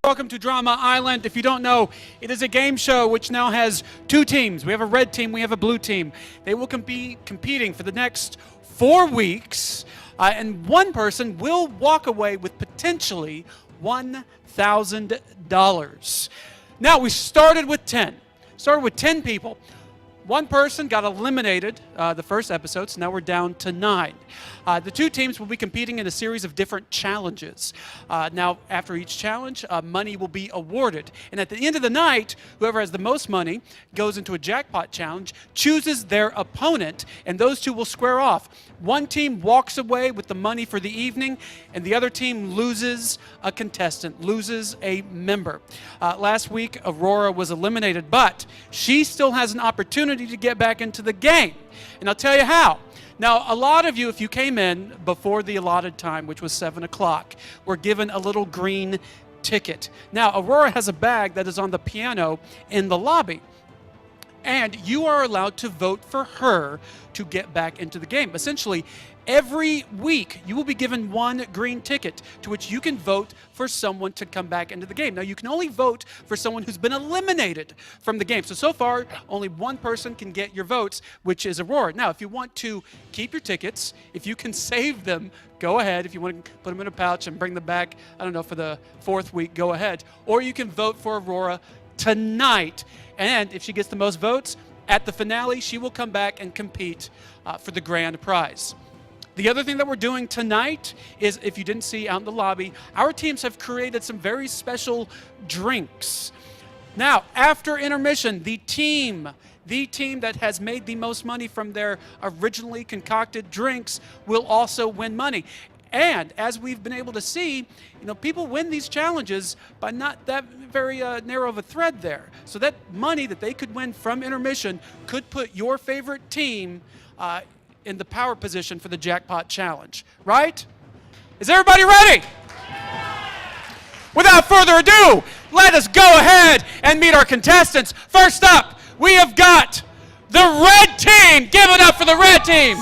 Welcome to Drama Island. If you don't know, it is a game show which now has two teams. We have a red team, we have a blue team. They will be competing for the next 4 weeks, and one person will walk away with potentially $1,000. Now, we started with 10. Started with 10 people. One person got eliminated the first episode, so now we're down to 9. The two teams will be competing in a series of different challenges. Now, after each challenge, money will be awarded. And at the end of the night, whoever has the most money goes into a jackpot challenge, chooses their opponent, and those two will square off. One team walks away with the money for the evening, and the other team loses a contestant, loses a member. Last week, Aurora was eliminated, but she still has an opportunity to get back into the game. And I'll tell you how. Now, a lot of you, if you came in before the allotted time, which was 7 o'clock, were given a little green ticket. Now, Aurora has a bag that is on the piano in the lobby. And you are allowed to vote for her to get back into the game. Essentially, every week you will be given one green ticket to which you can vote for someone to come back into the game. Now, you can only vote for someone who's been eliminated from the game. So far, only one person can get your votes, which is Aurora. Now, if you want to keep your tickets, if you can save them, go ahead. If you want to put them in a pouch and bring them back, I don't know, for the 4th week, go ahead. Or you can vote for Aurora tonight. And if she gets the most votes, at the finale, she will come back and compete for the grand prize. The other thing that we're doing tonight is, if you didn't see out in the lobby, our teams have created some very special drinks. Now, after intermission, the team that has made the most money from their originally concocted drinks will also win money. And as we've been able to see, people win these challenges by not that very narrow of a thread there. So that money that they could win from intermission could put your favorite team in the power position for the jackpot challenge, right? Is everybody ready? Without further ado, let us go ahead and meet our contestants. First up, we have got the red team. Give it up for the red team.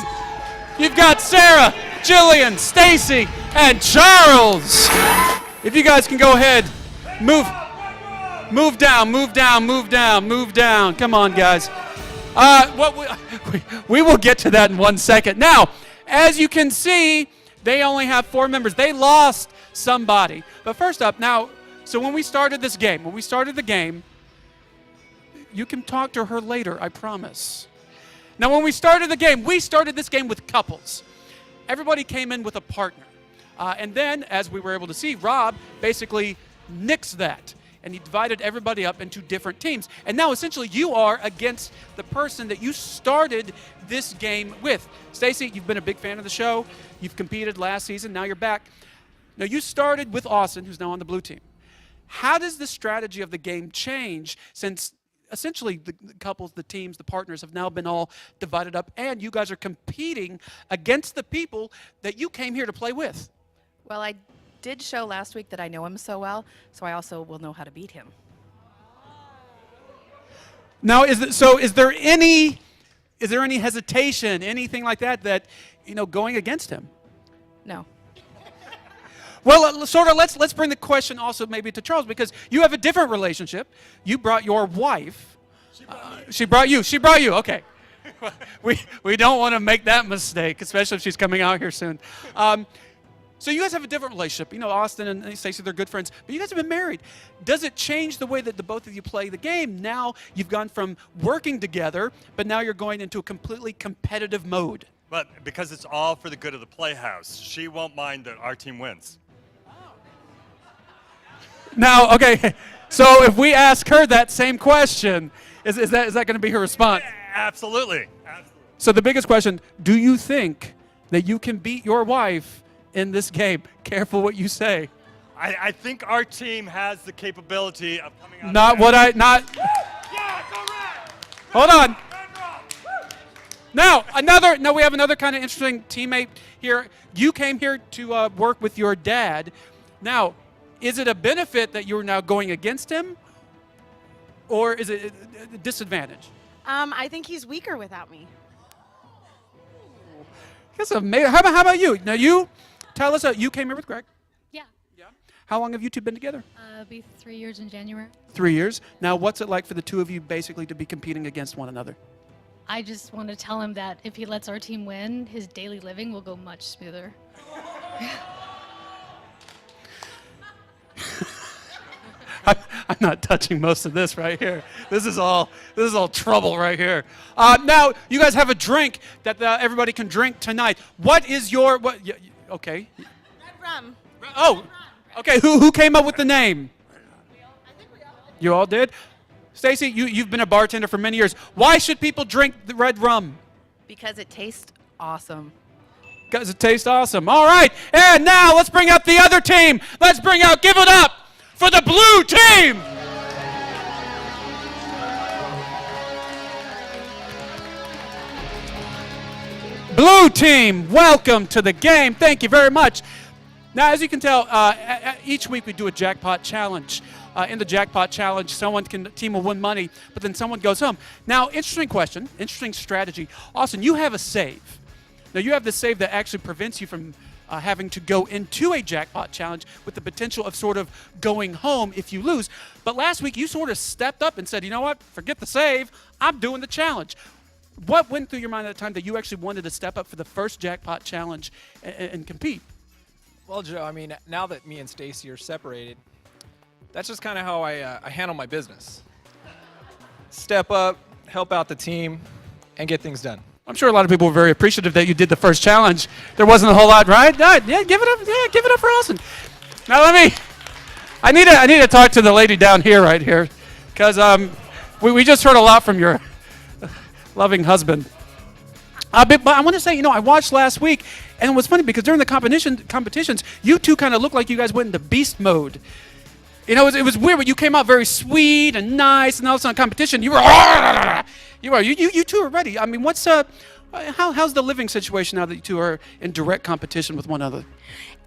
You've got Sarah, Jillian, Stacy, and Charles. If you guys can go ahead, move down. Come on, guys. We will get to that in 1 second. Now, as you can see, they only have 4 members. They lost somebody. But first up, now, so when we started the game, you can talk to her later, I promise. Now, when we started this game with couples. Everybody came in with a partner. And then, as we were able to see, Rob basically nixed that. And he divided everybody up into different teams. And now, essentially, you are against the person that you started this game with. Stacy, you've been a big fan of the show. You've competed last season. Now you're back. Now, you started with Austin, who's now on the blue team. How does the strategy of the game change since essentially the couples, the teams, the partners have now been all divided up, and you guys are competing against the people that you came here to play with? Well, I did show last week that I know him so well, so I also will know how to beat him. Now, is there any hesitation, anything like that, going against him? No. Well, let's bring the question also maybe to Charles, because you have a different relationship. You brought your wife. She brought you. Okay. We don't want to make that mistake, especially if she's coming out here soon. So you guys have a different relationship. Austin and Stacey, they're good friends, but you guys have been married. Does it change the way that the both of you play the game? Now you've gone from working together, but now you're going into a completely competitive mode. But because it's all for the good of the Playhouse, she won't mind that our team wins. Now, okay, so if we ask her that same question, is that going to be her response? Yeah, absolutely. So the biggest question, do you think that you can beat your wife in this game? Careful what you say. I think our team has the capability of coming out. Yeah, go red! Hold on. Now we have another kind of interesting teammate here. You came here to work with your dad. Now, is it a benefit that you're now going against him, or is it a disadvantage? I think he's weaker without me. That's amazing. How about you? Now, you tell us, you came here with Greg. Yeah. How long have you two been together? It'll be 3 years in January. 3 years. Now, what's it like for the two of you basically to be competing against one another? I just want to tell him that if he lets our team win, his daily living will go much smoother. I'm not touching most of this right here. This is all trouble right here. Now, you guys have a drink that everybody can drink tonight. What is your okay? Red rum. Oh, okay. Who came up with the name? You all did? Stacy, you've been a bartender for many years. Why should people drink the red rum? Because it tastes awesome. Because it tastes awesome. All right. And now let's bring out the other team. Give it up for the blue team. Blue team, welcome to the game. Thank you very much. Now, as you can tell, each week we do a jackpot challenge. In the jackpot challenge, team will win money, but then someone goes home. Now, interesting question, interesting strategy. Austin, you have a save. Now, you have the save that actually prevents you from having to go into a jackpot challenge with the potential of sort of going home if you lose. But last week, you sort of stepped up and said, you know what, forget the save, I'm doing the challenge. What went through your mind at the time that you actually wanted to step up for the first jackpot challenge and compete? Well, Joe, I mean, now that me and Stacy are separated, that's just kind of how I handle my business. Step up, help out the team, and get things done. I'm sure a lot of people were very appreciative that you did the first challenge. There wasn't a whole lot, right? Yeah, give it up. Yeah, give it up for Austin. Now I need to talk to the lady down here, right here, because we just heard a lot from your loving husband. But I want to say, I watched last week, and it was funny because during the competitions, you two kind of looked like you guys went into beast mode. It was weird, but you came out very sweet and nice, and all of a sudden competition, you two are ready. I mean, how's the living situation now that you two are in direct competition with one another?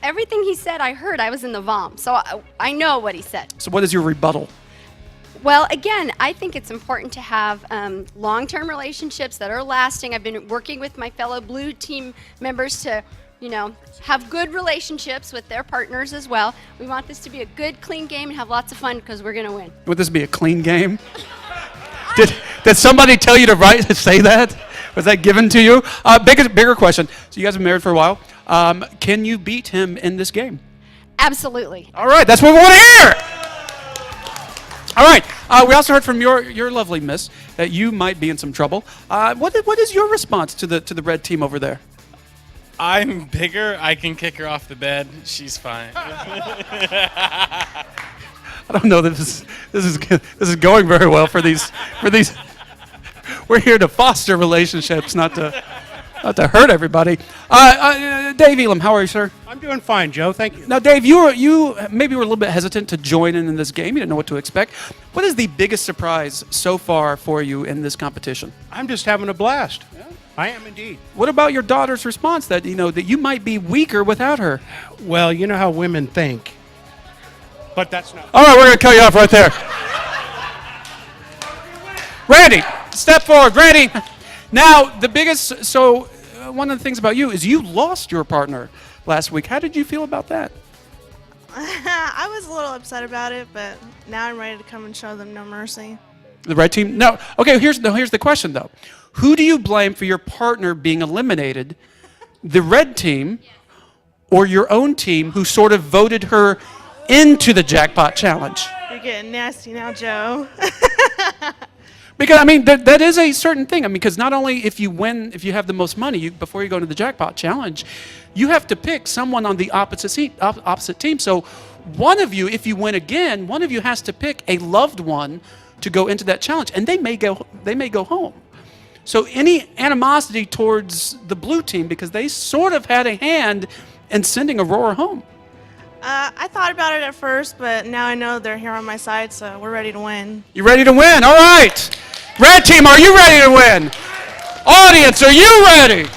Everything he said, I heard. I was in the VOM, so I know what he said. So what is your rebuttal? Well, again, I think it's important to have long-term relationships that are lasting. I've been working with my fellow blue team members to, have good relationships with their partners as well. We want this to be a good, clean game and have lots of fun because we're going to win. Would this be a clean game? Did somebody tell you to say that? Was that given to you? Bigger question. So you guys have been married for a while. Can you beat him in this game? Absolutely. All right, that's what we want to hear. All right. We also heard from your lovely miss that you might be in some trouble. What is your response to the red team over there? I'm bigger. I can kick her off the bed. She's fine. I don't know that this is going very well for these. We're here to foster relationships, not to hurt everybody. Dave Elam, how are you, sir? I'm doing fine, Joe. Thank you. Now, Dave, you maybe were a little bit hesitant to join in this game. You didn't know what to expect. What is the biggest surprise so far for you in this competition? I'm just having a blast. Yeah. I am indeed. What about your daughter's response that that you might be weaker without her? Well, you know how women think. But that's not. All right, we're going to cut you off right there. Randy, step forward. Randy. Now, one of the things about you is you lost your partner last week. How did you feel about that? I was a little upset about it, but now I'm ready to come and show them no mercy. The red team? No. Okay, here's the question, though. Who do you blame for your partner being eliminated? The red team or your own team who sort of voted her into the jackpot challenge? You're getting nasty now, Joe. Because, that is a certain thing. Because not only if you have the most money, before you go into the jackpot challenge, you have to pick someone on the opposite team. So one of you, if you win again, one of you has to pick a loved one to go into that challenge, and they may go home. So any animosity towards the blue team, because they sort of had a hand in sending Aurora home. I thought about it at first, but now I know they're here on my side, so we're ready to win. You ready to win? All right. Red team, are you ready to win? Audience, are you ready?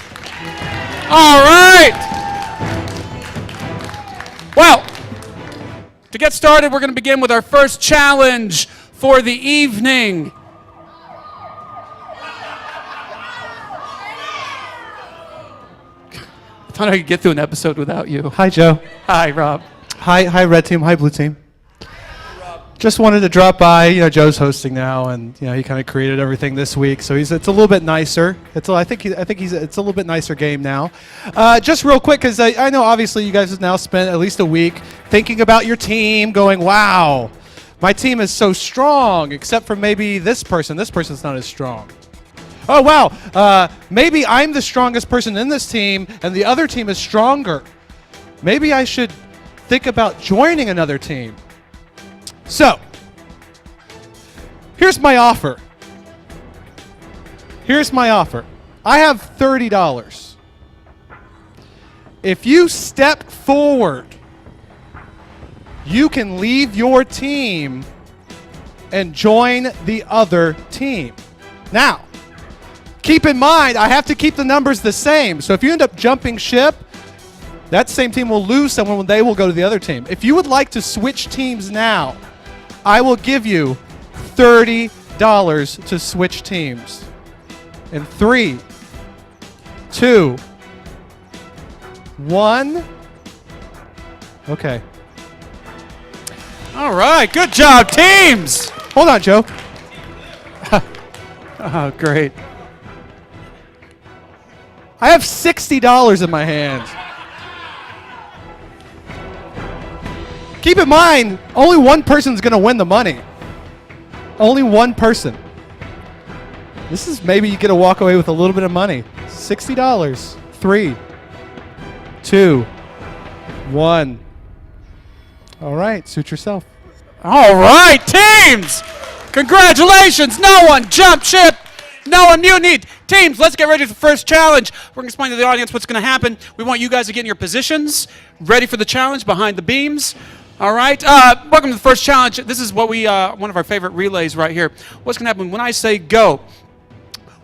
All right. Well, to get started, we're going to begin with our first challenge for the evening. I thought I could get through an episode without you. Hi, Joe. Hi, Rob. Hi, red team. Hi, blue team. Just wanted to drop by. You know, Joe's hosting now, and you know he kind of created everything this week, so it's a little bit nicer. It's a little bit nicer game now. Just real quick, because I know obviously you guys have now spent at least a week thinking about your team, going, "Wow, my team is so strong," except for maybe this person. This person's not as strong. Oh wow, maybe I'm the strongest person in this team, and the other team is stronger. Maybe I should think about joining another team. So, here's my offer. I have $30. If you step forward, you can leave your team and join the other team. Now, keep in mind, I have to keep the numbers the same. So if you end up jumping ship, that same team will lose someone when they will go to the other team. If you would like to switch teams now, I will give you $30 to switch teams. In 3, 2, 1. Okay. All right, good job, teams. Hold on, Joe. Oh, great. I have $60 in my hand. Keep in mind, only one person's going to win the money. Only one person. This is maybe you get to walk away with a little bit of money. $60. 3, 2, 1. All right, suit yourself. All right, teams. Congratulations. No one jumped ship. No one mutinied. Teams, let's get ready for the first challenge. We're going to explain to the audience what's going to happen. We want you guys to get in your positions, ready for the challenge behind the beams. All right, welcome to the first challenge. This is what one of our favorite relays right here. What's going to happen when I say go?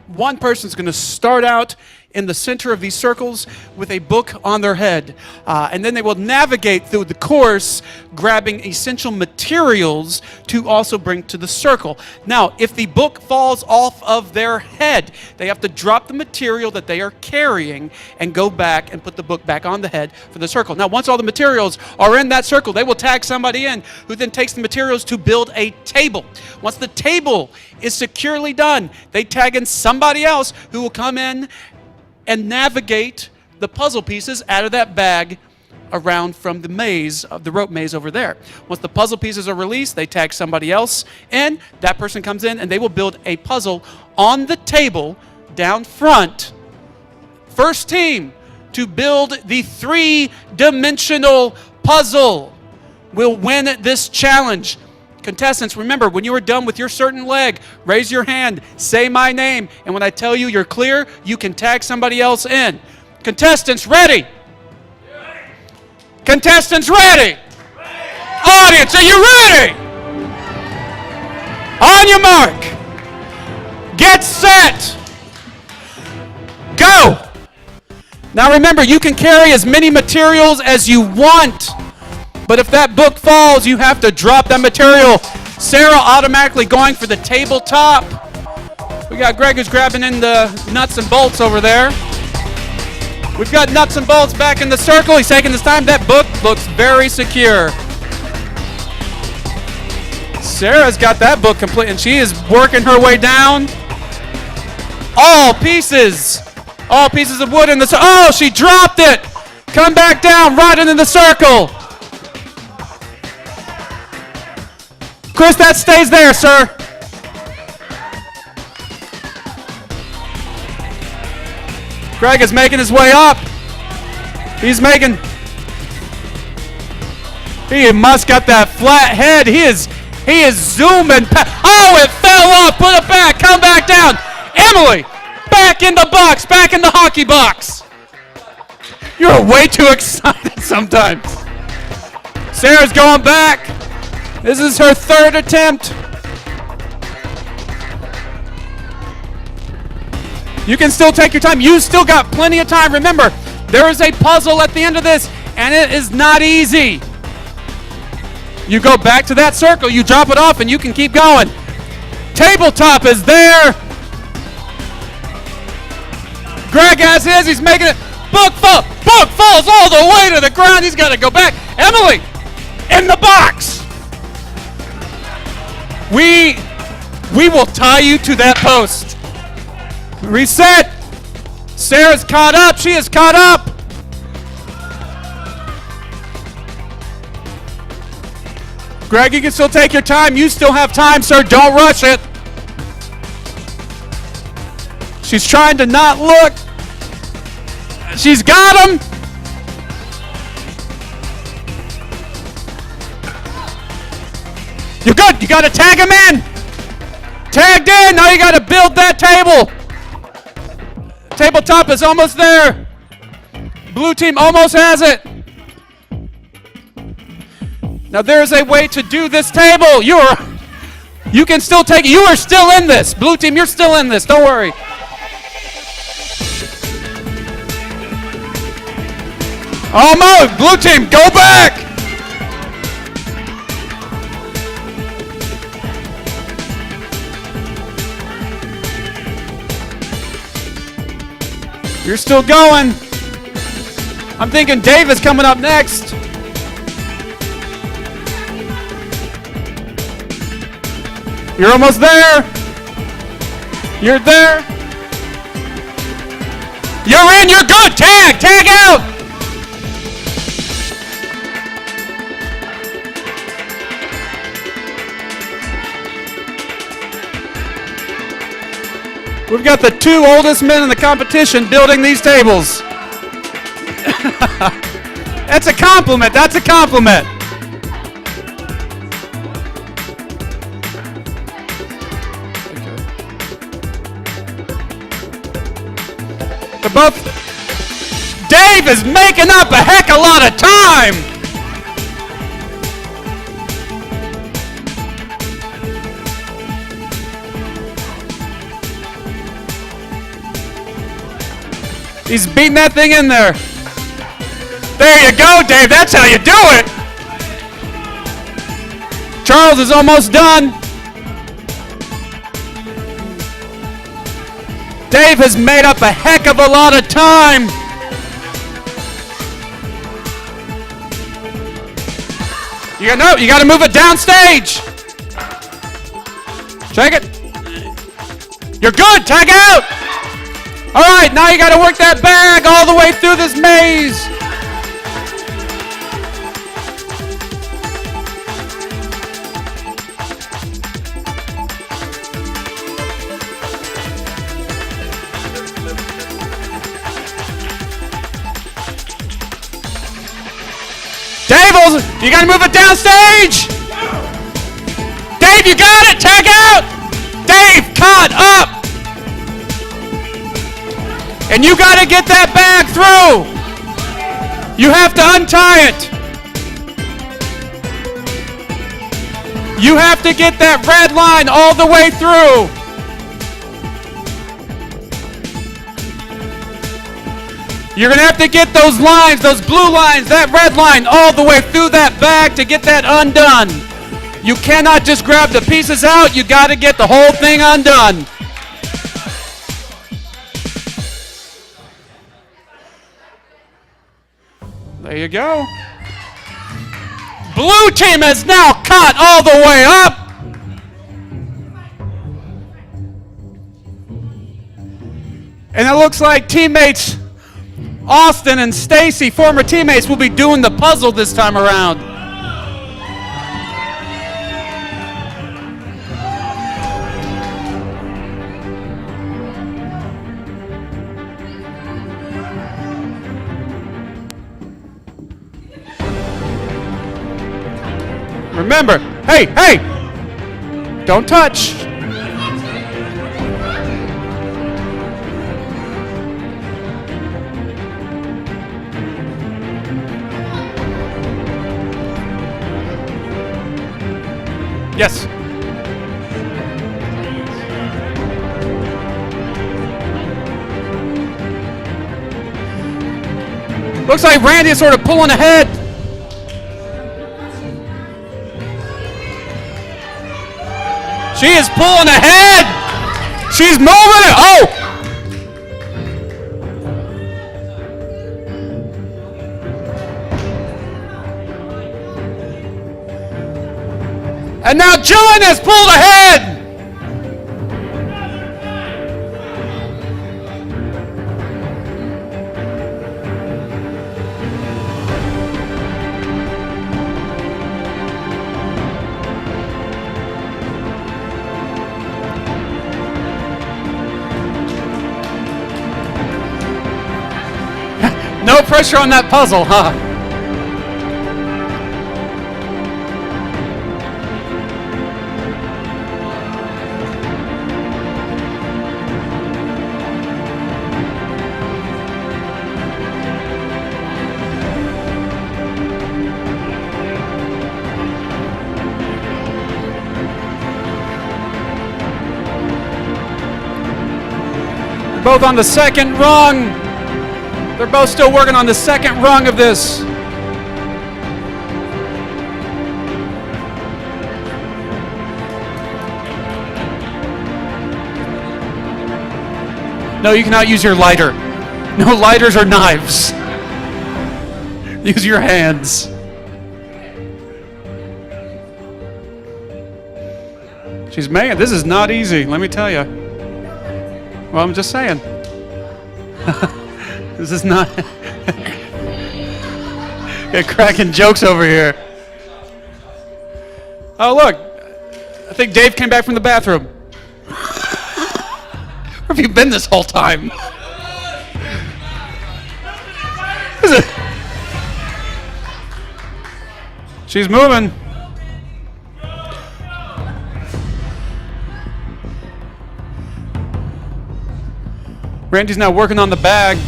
One person's going to start out in the center of these circles with a book on their head. And then they will navigate through the course, grabbing essential materials to also bring to the circle. Now, if the book falls off of their head, they have to drop the material that they are carrying and go back and put the book back on the head for the circle. Now, once all the materials are in that circle, they will tag somebody in who then takes the materials to build a table. Once the table is securely done, they tag in somebody else who will come in and navigate the puzzle pieces out of that bag around from the maze, of the rope maze over there. Once the puzzle pieces are released, they tag somebody else in. That person comes in and they will build a puzzle on the table down front. First team to build the 3-dimensional puzzle will win this challenge. Contestants, remember, when you are done with your certain leg, raise your hand, say my name, and when I tell you you're clear, you can tag somebody else in. Contestants, ready? Contestants, ready? Audience, are you ready? On your mark. Get set. Go. Now remember, you can carry as many materials as you want. But if that book falls, you have to drop that material. Sarah automatically going for the tabletop. We got Greg who's grabbing in the nuts and bolts over there. We've got nuts and bolts back in the circle. He's taking his time. That book looks very secure. Sarah's got that book complete, and she is working her way down. All pieces of wood in the circle. Oh, she dropped it. Come back down, right into the circle. Chris, that stays there, sir. Greg is making his way up. He must got that flat head. He is zooming. Oh, it fell off. Put it back. Come back down. Emily, back in the box. Back in the hockey box. You're way too excited sometimes. Sarah's going back. This is her third attempt. You can still take your time. You still got plenty of time. Remember, there is a puzzle at the end of this, and it is not easy. You go back to that circle, you drop it off, and you can keep going. Tabletop is there. Greg has his. He's making it. Book falls all the way to the ground. He's got to go back. Emily, in the box. We will tie you to that post. Reset. Sarah's caught up. She is caught up. Greg, you can still take your time. You still have time, sir. Don't rush it. She's trying to not look. She's got him. You're good. You got to tag him in. Tagged in. Now you got to build that table. Tabletop is almost there. Blue team almost has it. Now there is a way to do this table. You can still take it. You are still in this. Blue team, you're still in this. Don't worry. Almost. Blue team, go back. You're still going. I'm thinking Dave is coming up next. You're almost there. You're there. You're in. You're good. Tag. Tag out. We've got the two oldest men in the competition building these tables. That's a compliment. That's a compliment. They're both. Dave is making up a heck of a lot of time. He's beating that thing in there. There you go, Dave. That's how you do it. Charles is almost done. Dave has made up a heck of a lot of time. You got to move it downstage. Check it. You're good. Tag out. All right, now you got to work that bag all the way through this maze. Dave, you got to move it downstage. Dave, you got it. Tag out. Dave, caught up. And you got to get that bag through. You have to untie it. You have to get that red line all the way through. You're going to have to get those lines, those blue lines, that red line all the way through that bag to get that undone. You cannot just grab the pieces out. You got to get the whole thing undone. There you go. Blue team has now caught all the way up. And it looks like teammates Austin and Stacy, former teammates, will be doing the puzzle this time around. Remember, hey, don't touch. Yes. Looks like Randy is sort of pulling ahead. She is pulling ahead. She's moving it. Oh! And now Jillian has pulled ahead. No pressure on that puzzle, huh? Both on the second rung. They're both still working on the second rung of this. No, you cannot use your lighter. No lighters or knives. Use your hands. She's man, this is not easy, let me tell you. Well, I'm just saying. This is not. Got cracking jokes over here. Oh, look. I think Dave came back from the bathroom. Where have you been this whole time? She's moving. Randy's now working on the bag.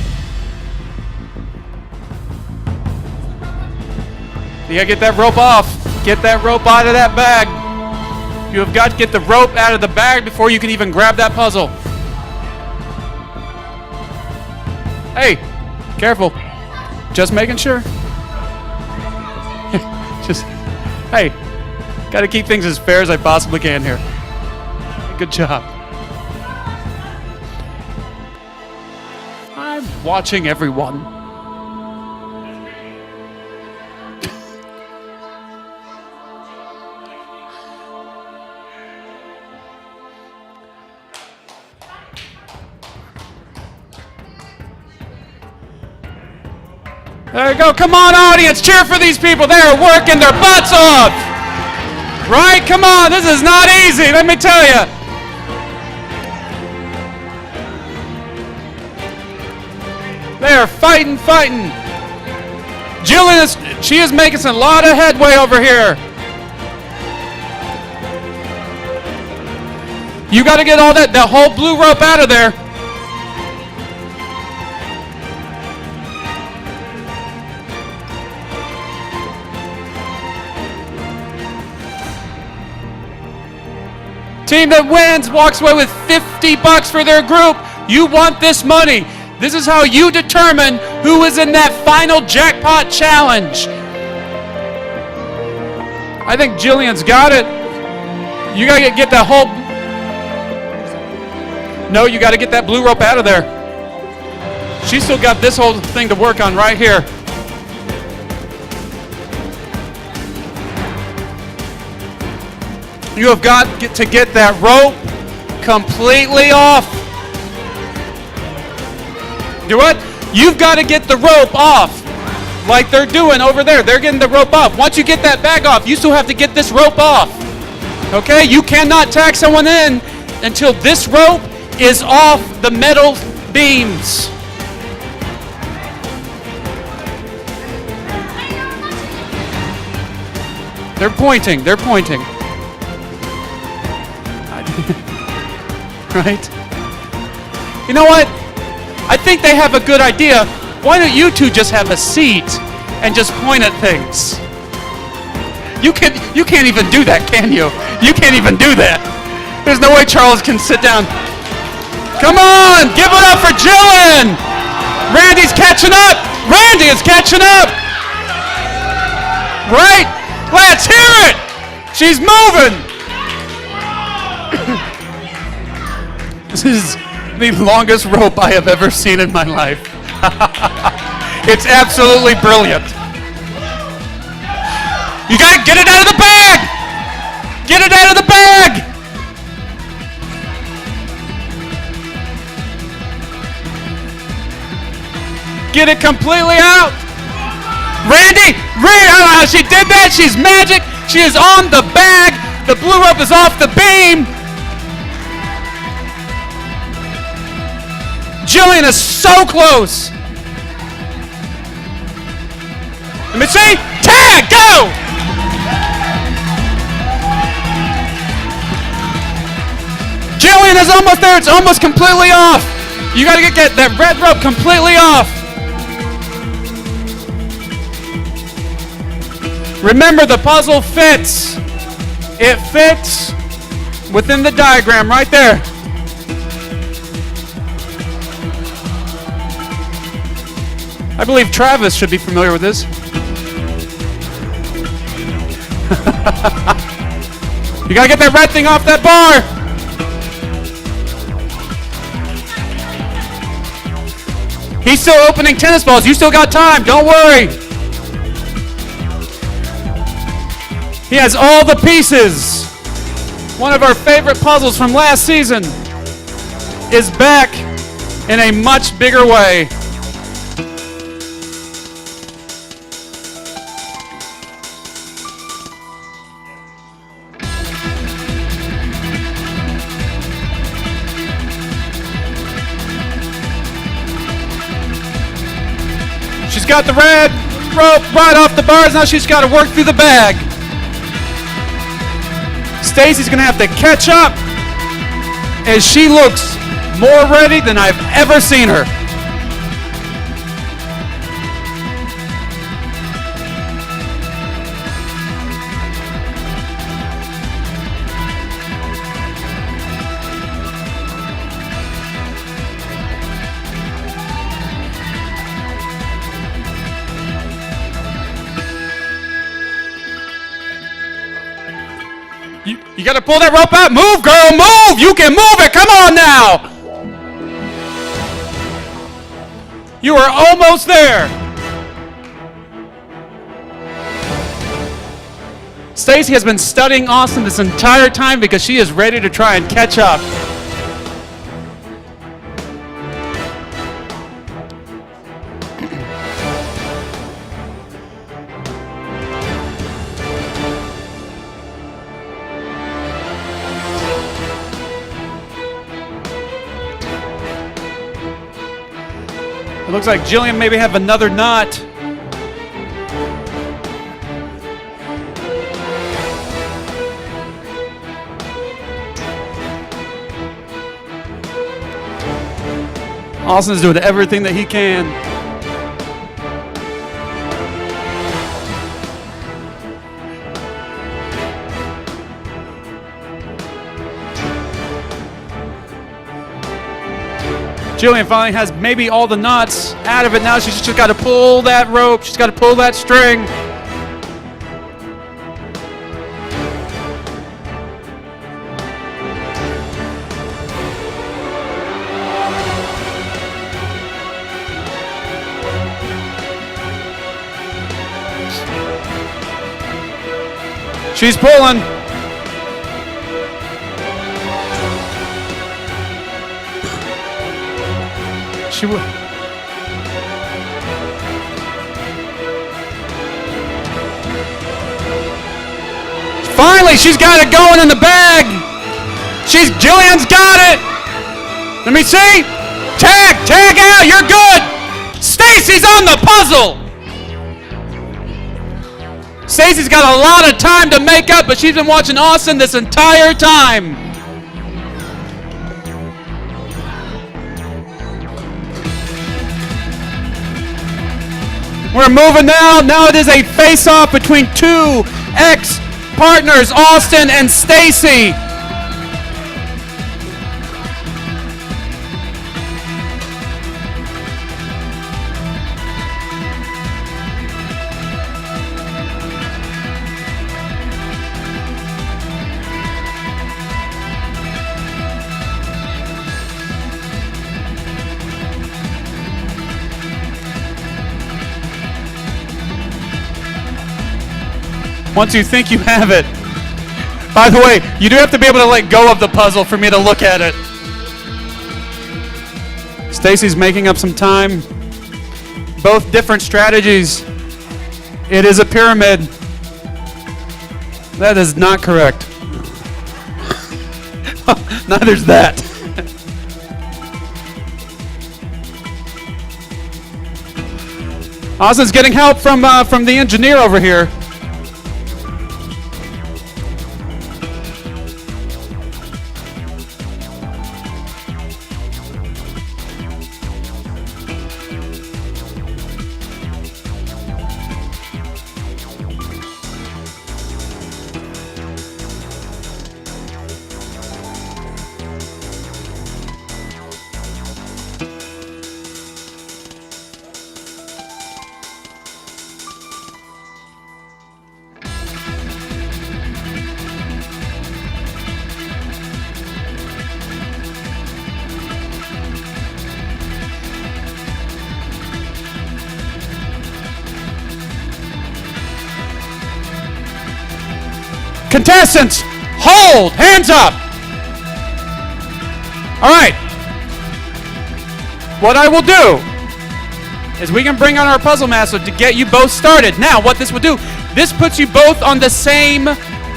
You gotta get that rope off. Get that rope out of that bag. You have got to get the rope out of the bag before you can even grab that puzzle. Hey, careful. Just making sure. Just, hey, gotta keep things as fair as I possibly can here. Good job. I'm watching everyone. There you go. Come on, audience. Cheer for these people. They are working their butts off. Right? Come on. This is not easy. Let me tell you. They are fighting. Jillian she is making a lot of headway over here. You got to get all the whole blue rope out of there. Team that wins walks away with $50 for their group. You want this money. This is how you determine who is in that final jackpot challenge. I think Jillian's got it. You gotta get that whole... No, you gotta get that blue rope out of there. She's still got this whole thing to work on right here. You have got to get that rope completely off. Do what? You've got to get the rope off like they're doing over there. They're getting the rope off. Once you get that bag off, you still have to get this rope off. Okay? You cannot tag someone in until this rope is off the metal beams. They're pointing. Right? You know what? I think they have a good idea. Why don't you two just have a seat and just point at things? You can't even do that, can you? You can't even do that. There's no way Charles can sit down. Come on, give it up for Jillian. Randy's catching up. Randy is catching up. Right? Let's hear it. She's moving. This is the longest rope I have ever seen in my life. It's absolutely brilliant. You gotta get it out of the bag! Get it out of the bag! Get it completely out! Randy! She did that! She's magic! She is on the bag! The blue rope is off the beam! Jillian is so close! Let me see! Tag! Go! Jillian is almost there. It's almost completely off. You got to get that red rope completely off. Remember, the puzzle fits. It fits within the diagram right there. I believe Travis should be familiar with this. You gotta get that red thing off that bar. He's still opening tennis balls. You still got time. Don't worry. He has all the pieces. One of our favorite puzzles from last season is back in a much bigger way. She's got the red rope right off the bars. Now she's got to work through the bag. Stacy's going to have to catch up as she looks more ready than I've ever seen her. You got to pull that rope out. Move, girl, move. You can move it. Come on now. You are almost there. Stacy has been studying Austin this entire time because she is ready to try and catch up. It looks like Jillian maybe have another knot. Austin's doing everything that he can. Jillian finally has maybe all the knots out of it. Now she's just got to pull that rope. She's got to pull that string. She's pulling. She will. Finally, she's got it going in the bag. Jillian's got it. Let me see. Tag out. You're good. Stacy's on the puzzle. Stacy's got a lot of time to make up, but she's been watching Austin this entire time. We're moving now. Now it is a face-off between two ex-partners, Austin and Stacy. Once you think you have it. By the way, you do have to be able to let go of the puzzle for me to look at it. Stacy's making up some time. Both different strategies. It is a pyramid. That is not correct. Neither's that. Austin's getting help from the engineer over here. Contestants, hold, hands up. All right. What I will do is we can bring on our puzzle master to get you both started. Now, what this will do, this puts you both on the same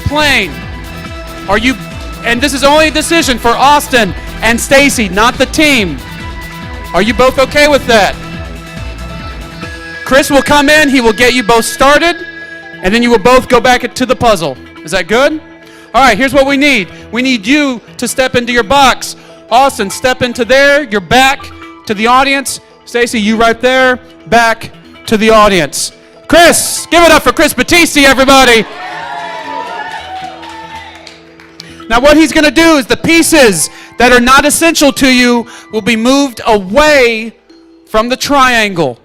plane. Are you, and this is only a decision for Austin and Stacy, not the team. Are you both okay with that? Chris will come in, he will get you both started, and then you will both go back to the puzzle. Is that good? All right, here's what we need. We need you to step into your box. Austin, step into there, your back to the audience. Stacy, you right there, back to the audience. Chris, give it up for Chris Battisti, everybody. Now what he's going to do is the pieces that are not essential to you will be moved away from the triangle.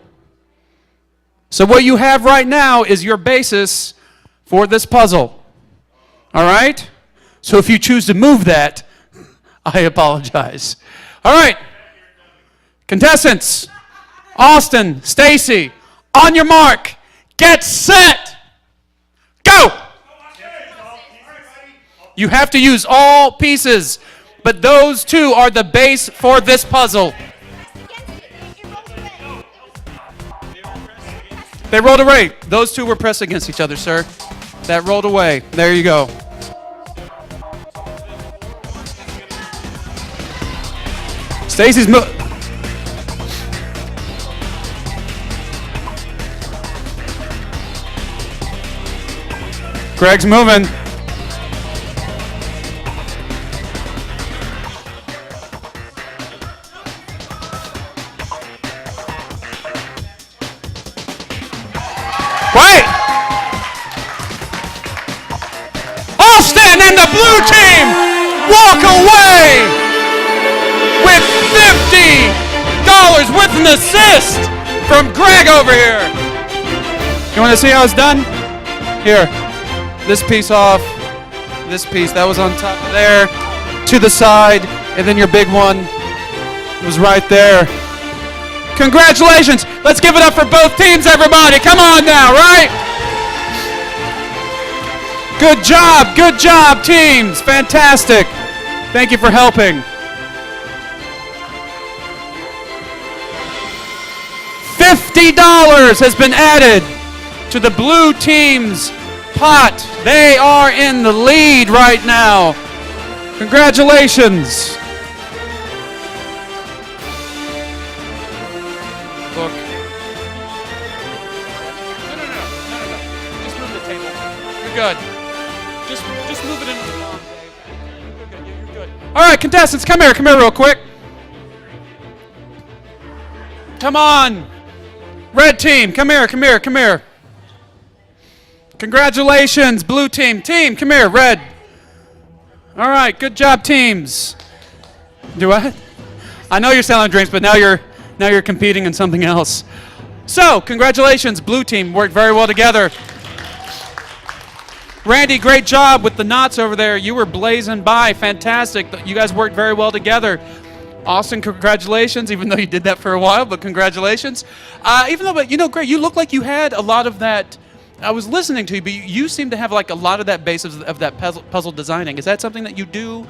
So what you have right now is your basis for this puzzle. All right? So if you choose to move that, I apologize. All right. Contestants, Austin, Stacy, on your mark, get set, go! You have to use all pieces, but those two are the base for this puzzle. They rolled away. Those two were pressed against each other, sir. That rolled away. There you go. Stacy's Greg's moving. Wait! Austin and the blue team walk away with $50 with an assist from Greg over here. You want to see how it's done? Here, this piece off, this piece, that was on top of there, to the side, and then your big one was right there. Congratulations. Let's give it up for both teams, everybody. Come on now, right? Good job, teams. Fantastic. Thank you for helping. $50 has been added to the blue team's pot. They are in the lead right now. Congratulations. Look. No. Just move the table. You're good. Just move it into the lawn, Dave. You're good. You're good. All right, contestants, come here real quick. Come on. Red team, come here. Congratulations, blue team. Team, come here, red. All right, good job, teams. Do what? I know you're selling drinks, but now you're competing in something else. So, congratulations, blue team. Worked very well together. Randy, great job with the knots over there. You were blazing by. Fantastic. You guys worked very well together. Austin, congratulations, even though you did that for a while, but congratulations. But Greg, you look like you had a lot of that I was listening to you, but you seem to have like a lot of that base of that puzzle designing. Is that something that you do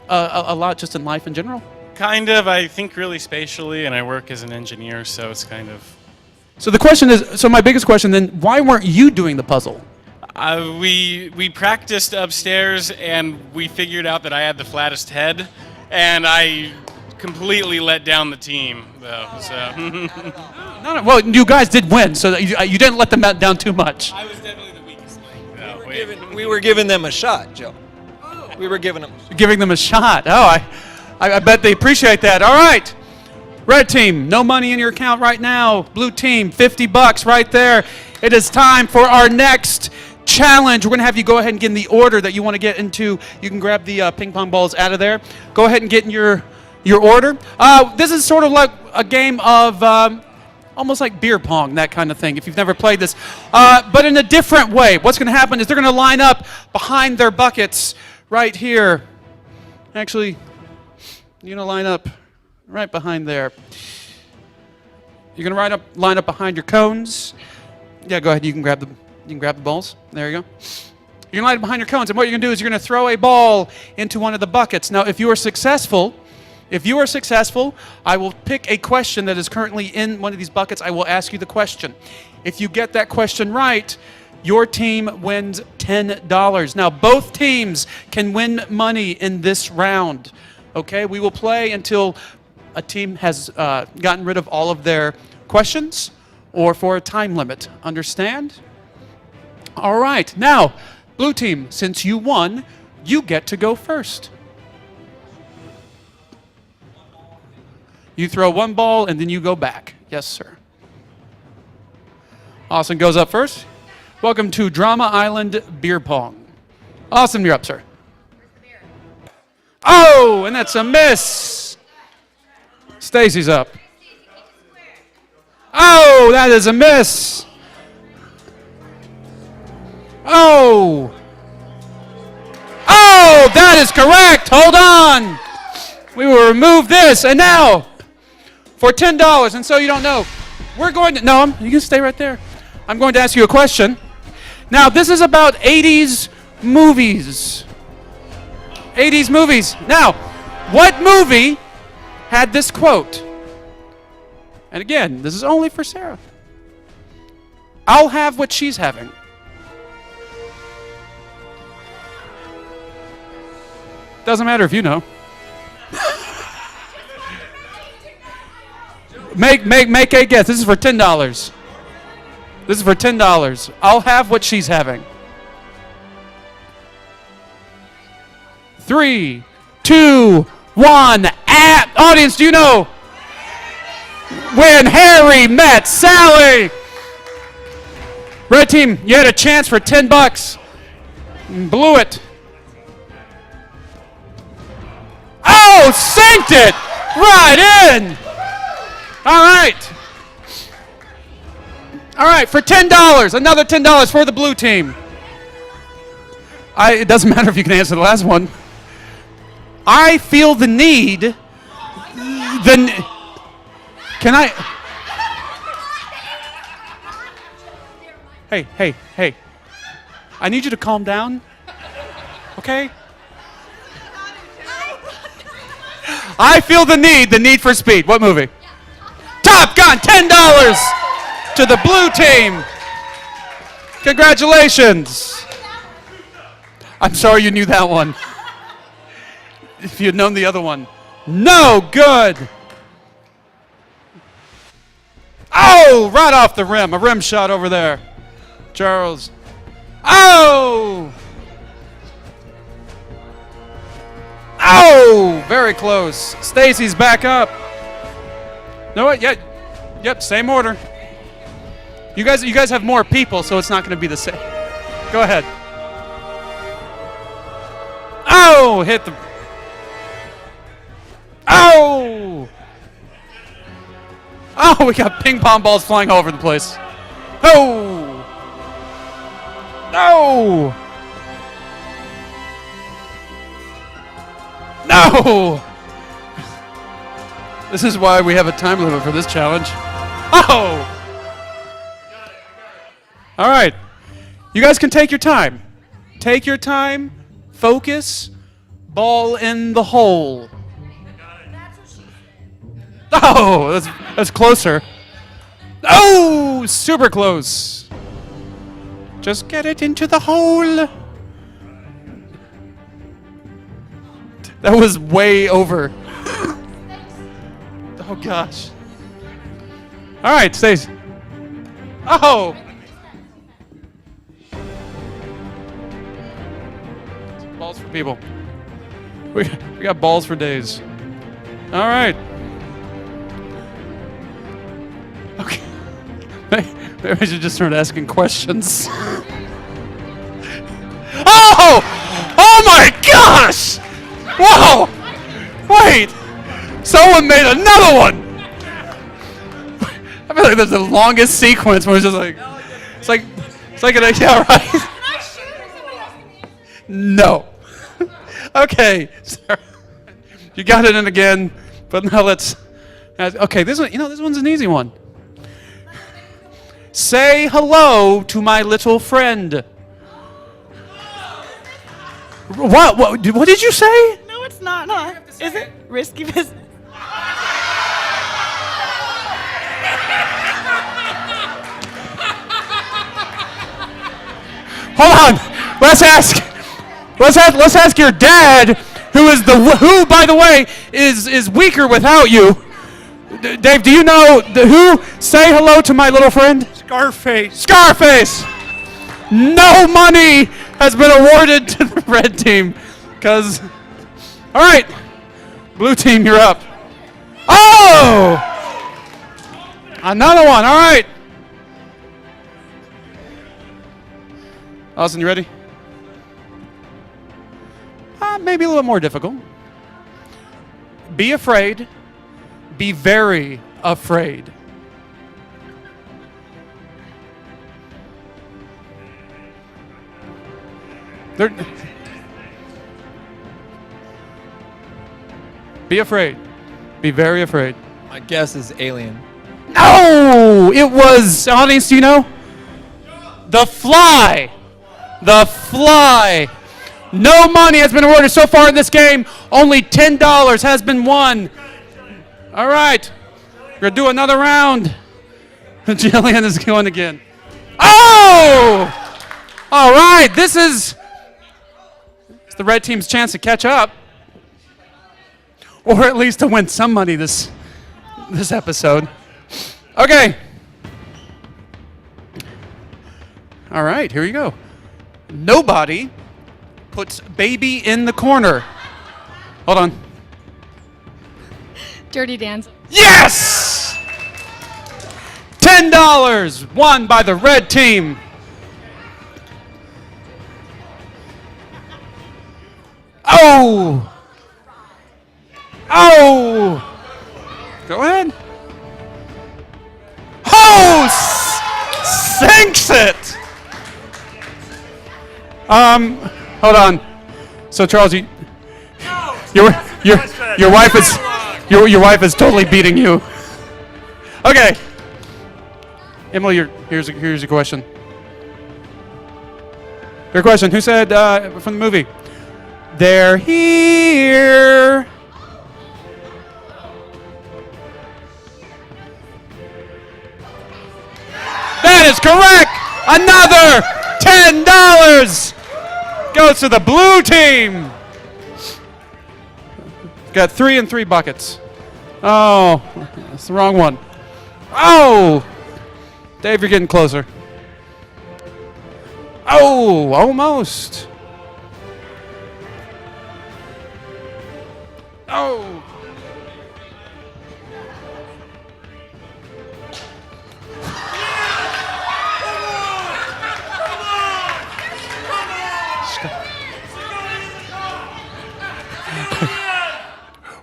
a lot just in life in general? Kind of. I think really spatially, and I work as an engineer, so it's kind of. So the question is, so my biggest question then, why weren't you doing the puzzle? We practiced upstairs, and we figured out that I had the flattest head, and I completely let down the team, though. So. No, well, you guys did win, so you didn't let them down too much. I was definitely the weakest link. No, We were giving them a shot, Joe. We were giving them a shot. Oh, I bet they appreciate that. All right. Red team, no money in your account right now. Blue team, $50 right there. It is time for our next challenge. We're going to have you go ahead and get in the order that you want to get into. You can grab the ping pong balls out of there. Go ahead and get in your order. This is sort of like a game of almost like beer pong, that kind of thing, if you've never played this. But in a different way. What's going to happen is they're going to line up behind their buckets right here. Actually, you're going to line up right behind there. You're going to line up behind your cones. Yeah, go ahead. You can grab the balls. There you go. You're going to line up behind your cones, and what you're going to do is you're going to throw a ball into one of the buckets. Now, if you are successful, I will pick a question that is currently in one of these buckets. I will ask you the question. If you get that question right, your team wins $10. Now, both teams can win money in this round. Okay, we will play until a team has gotten rid of all of their questions or for a time limit. Understand? All right. Now, blue team, since you won, you get to go first. You throw one ball and then you go back. Yes, sir. Austin goes up first. Welcome to Drama Island Beer Pong. Austin, you're up, sir. Oh, and that's a miss. Stacy's up. Oh, that is a miss. Oh. Oh, that is correct. Hold on. We will remove this. And now, for $10, and so you don't know, we're going to, no, you can stay right there. I'm going to ask you a question. Now, this is about 80s movies. 80s movies. Now, what movie had this quote? And again, this is only for Sarah. I'll have what she's having. Doesn't matter if you know. Make a guess. This is for $10. This is for $10. I'll have what she's having. 3, 2, 1. Audience, do you know? When Harry met Sally. Red team, you had a chance for $10. Blew it. Oh, synced it right in. All right. All right, for $10, another $10 for the blue team. It doesn't matter if you can answer the last one. I feel the need. Can I? Hey. I need you to calm down. Okay? I feel the need for speed. What movie? Top Gun, $10 to the blue team. Congratulations. I'm sorry you knew that one. If you had known the other one. No good. Oh, right off the rim. A rim shot over there. Charles. Oh! Oh, very close. Stacy's back up. No, what? Yeah, yep, same order. You guys have more people, so it's not going to be the same. Go ahead. Oh, hit the. Oh! Oh, we got ping pong balls flying all over the place. Oh! No! No! This is why we have a time limit for this challenge. Oh! All right. You guys can take your time. Take your time. Focus. Ball in the hole. Oh, that's closer. Oh, super close. Just get it into the hole. That was way over. Oh gosh. All right, Stace. Oh. Balls for people. We got balls for days. All right. Okay. Maybe I should just start asking questions. Oh! Oh my gosh! Whoa! Wait! Someone made another one! I feel like that's the longest sequence where it's just like... It's like yeah, right? No. Okay. Sorry. You got it in again, but now let's... Okay, this one, this one's an easy one. Say hello to my little friend. What did you say? No, it's not. Huh? Is it risky business? Hold on. Let's ask your dad, who by the way is weaker without you. Dave, do you know who? Say hello to my little friend. Scarface. Scarface. No money has been awarded to the red team, because. All right, blue team, you're up. Oh, another one. All right. Austin, you ready? Maybe a little more difficult. Be afraid. Be very afraid. Be afraid. Be very afraid. My guess is Alien. No! It was, audience, do you know? The Fly. The Fly. No money has been awarded so far in this game. Only $10 has been won. All right. We're going to do another round. Jillian is going again. Oh! All right. This is the red team's chance to catch up. Or at least to win some money this episode. Okay. All right. Here you go. Nobody puts baby in the corner. Hold on. Dirty Dancing. Yes! $10 won by the red team. Oh! Oh! Go ahead. Oh! Sinks it! Hold on. So Charles, your wife is totally beating you. Okay. Emily, here's a question. Your question. Who said from the movie? They're here. That is correct. Another $10 goes to the blue team. Got 3 and 3 buckets. Oh, that's the wrong one. Oh, Dave, you're getting closer. Oh, almost. Oh.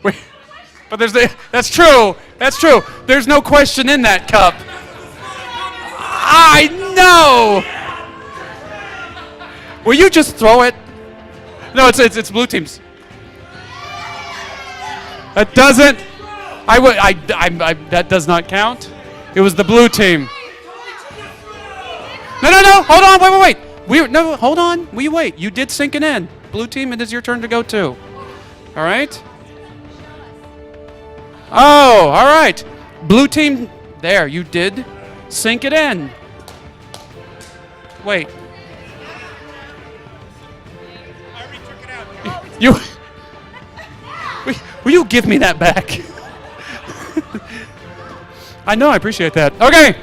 Wait, but that's true. That's true. There's no question in that cup. I know. Will you just throw it? No, it's blue teams. That doesn't. That does not count. It was the blue team. No. Hold on. Wait. No, hold on. Will you wait? You did sink it in. Blue team, it is your turn to go too. All right. Oh, all right. Blue team, there. You did sink it in. Wait. You. Will you give me that back? I know. I appreciate that. Okay.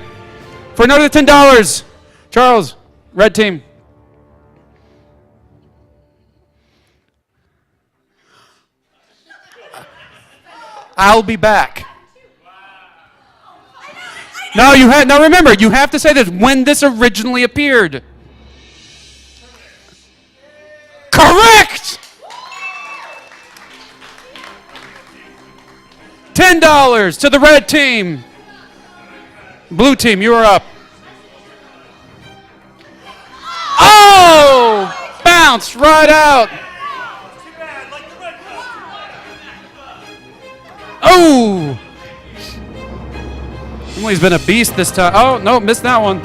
For another $10, Charles, red team. I'll be back. No, you had. Now remember, you have to say this when this originally appeared. Correct. $10 to the red team. Blue team, you are up. Oh! Bounced right out. Oh! Emily's been a beast this time. Oh, no, missed that one.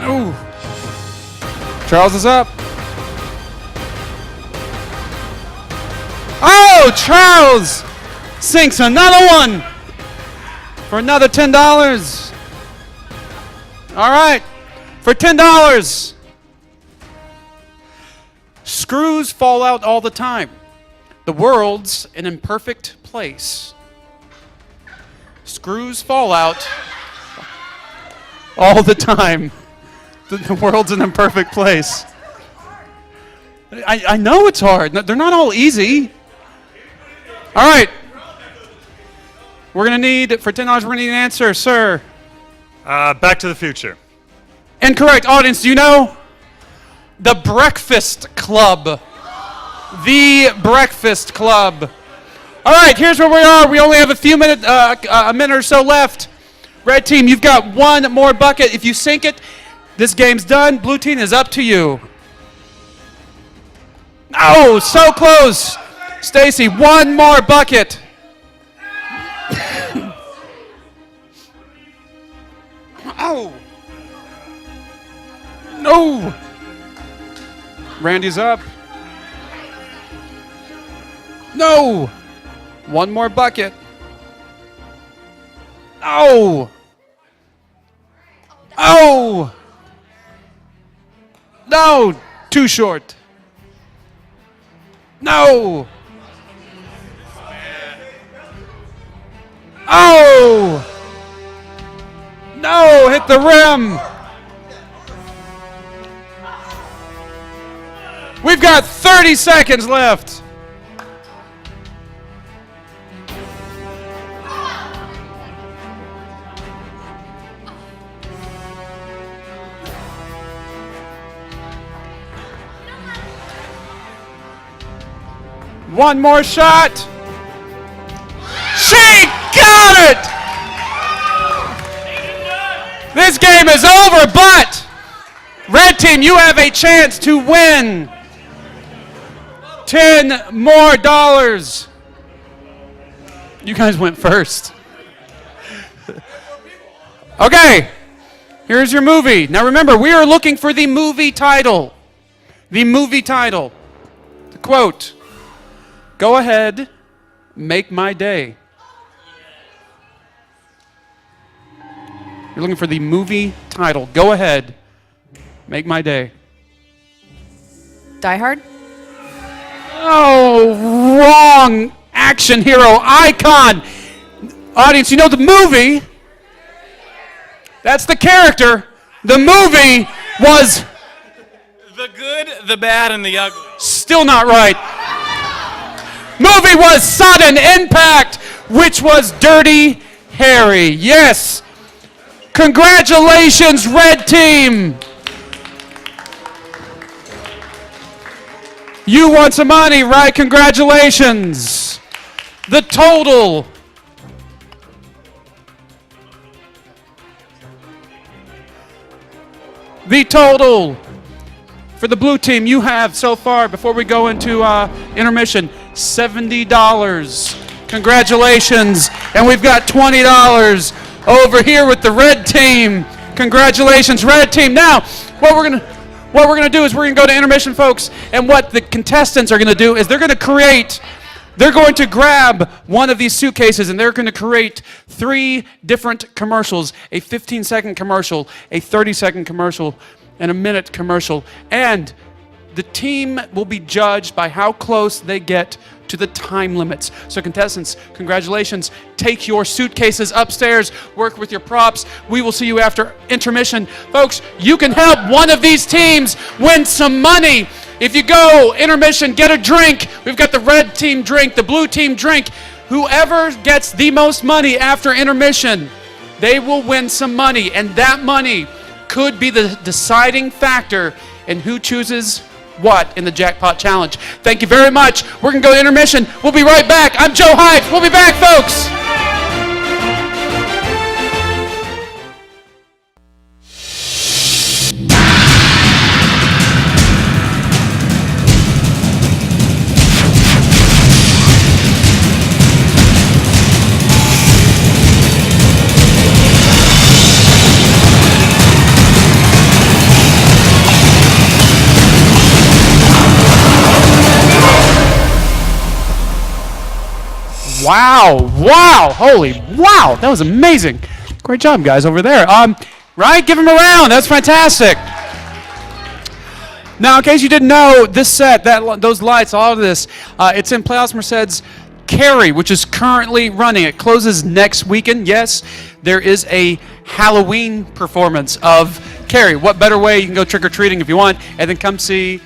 Ooh. Charles is up. Oh, Charles sinks another one for another $10. All right, for $10. Screws fall out all the time. The world's an imperfect place. Screws fall out all the time. The world's an imperfect place. I know it's hard. They're not all easy. All right. We're going to need, for $10, we're going to need an answer, sir. Back to the Future. Incorrect. Audience, do you know? The Breakfast Club. The Breakfast Club. All right, here's where we are. We only have a minute or so left. Red team, you've got one more bucket. If you sink it, this game's done. Blue team is up to you. Oh, so close. Stacy, one more bucket. Oh. No. Randy's up. No. One more bucket. Oh. Oh. No. Too short. No. Oh. No. Hit the rim. We've got 30 seconds left. One more shot. She got it! This game is over, but red team, you have a chance to win $10 more. You guys went first. Okay, here's your movie. Now remember, we are looking for the movie title. The movie title. The quote. Go ahead, make my day. You're looking for the movie title. Go ahead, make my day. Die Hard? Oh, wrong. Action hero icon. Audience, you know the movie. That's the character. The movie was... The Good, the Bad, and the Ugly. Still not right. Movie was Sudden Impact, which was Dirty Harry. Yes. Congratulations, red team. You won some money, right? Congratulations. The total. The total for the blue team you have so far, before we go into intermission, $70. Congratulations. And we've got $20 over here with the red team. Congratulations, red team. Now, what we're gonna do is we're gonna go to intermission, folks, and what the contestants are gonna do is they're going to grab one of these suitcases and they're going to create 3 different commercials, a 15-second commercial, a 30-second commercial, and a minute commercial. And the team will be judged by how close they get to the time limits. So contestants, congratulations. Take your suitcases upstairs, work with your props. We will see you after intermission. Folks, you can help one of these teams win some money. If you go intermission, get a drink. We've got the red team drink, the blue team drink. Whoever gets the most money after intermission, they will win some money, and that money could be the deciding factor in who chooses what in the Jackpot Challenge. Thank you very much. We're going to go to intermission. We'll be right back. I'm Joe Hype. We'll be back, folks. Wow, holy wow, that was amazing. Great job, guys, over there. Right, give them a round, that's fantastic. Now, in case you didn't know, this set, those lights, all of this, it's in Playhouse Merced's Carrie, which is currently running. It closes next weekend. Yes, there is a Halloween performance of Carrie. What better way you can go trick-or-treating if you want, and then come see,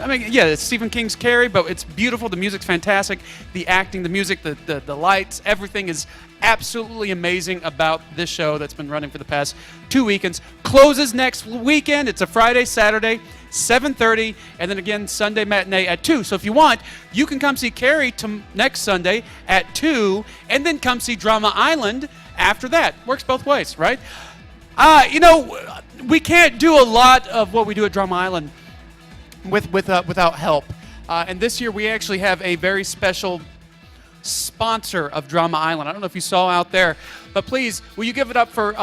it's Stephen King's Carrie, but it's beautiful. The music's fantastic. The acting, the music, the lights, everything is absolutely amazing about this show that's been running for the past 2 weekends. Closes next weekend. It's a Friday, Saturday, 7:30, and then again Sunday matinee at 2. So if you want, you can come see Carrie next Sunday at 2, and then come see Drama Island after that. Works both ways, right? We can't do a lot of what we do at Drama Island without help. And this year we actually have a very special sponsor of Drama Island. I don't know if you saw out there, but please, will you give it up for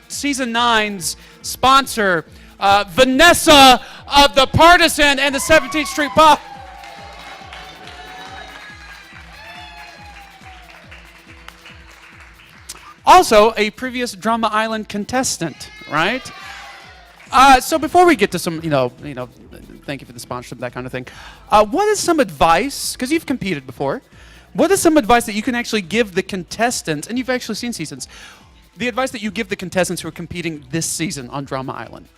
Season 9's sponsor, Vanessa of the Partisan and the 17th Street Pop. Also, a previous Drama Island contestant, right? So before we get to some, thank you for the sponsorship, that kind of thing. What is some advice, because you've competed before, what is some advice that you can actually give the contestants, and you've actually seen seasons, the advice that you give the contestants who are competing this season on Drama Island?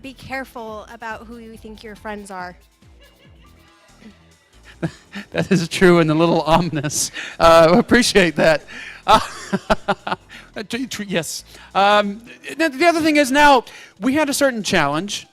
Be careful about who you think your friends are. That is true and a little ominous. Appreciate that. Yes. The other thing is now, we had a certain challenge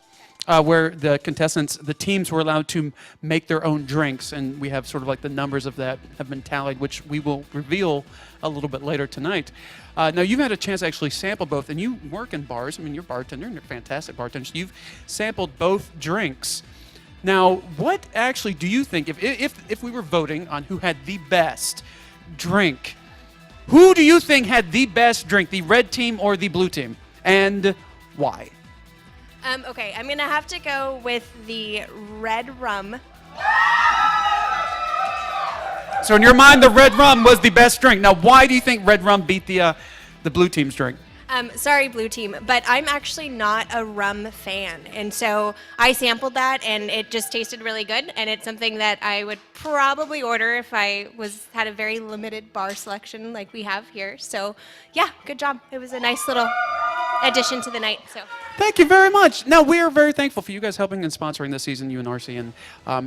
where the contestants, the teams were allowed to make their own drinks, and we have sort of like the numbers of that have been tallied, which we will reveal a little bit later tonight. Now, you've had a chance to actually sample both, and you work in bars. I mean, you're a bartender, and you're a fantastic bartender. So you've sampled both drinks. Now, what actually do you think, if we were voting on who had the best drink, who do you think had the best drink, the red team or the blue team, and why? Okay, I'm going to have to go with the red rum. So in your mind, the red rum was the best drink. Now, why do you think red rum beat the blue team's drink? Sorry, blue team, but I'm actually not a rum fan. And so I sampled that, and it just tasted really good. And it's something that I would probably order if I had a very limited bar selection like we have here. So, yeah, good job. It was a nice little addition to the night. So. Thank you very much. Now, we are very thankful for you guys helping and sponsoring this season, UNRC. And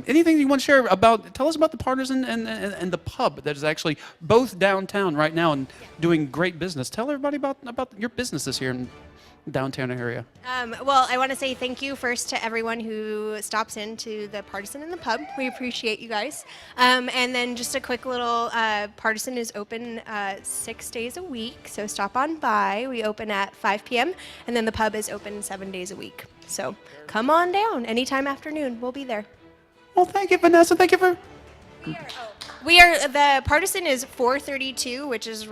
anything you want to share about, tell us about the Partisan and the pub that is actually both downtown right now and doing great business. Tell everybody about your businesses here in the downtown area. Well, I want to say thank you first to everyone who stops into the Partisan and the pub. We appreciate you guys. And then just a quick little, Partisan is open 6 days a week, so stop on by. We open at 5 p.m., and then the pub is open 7 days a week. So come on down anytime afternoon. We'll be there. Well, thank you, Vanessa. Thank you for... Here. Oh. The Partisan is 432, which is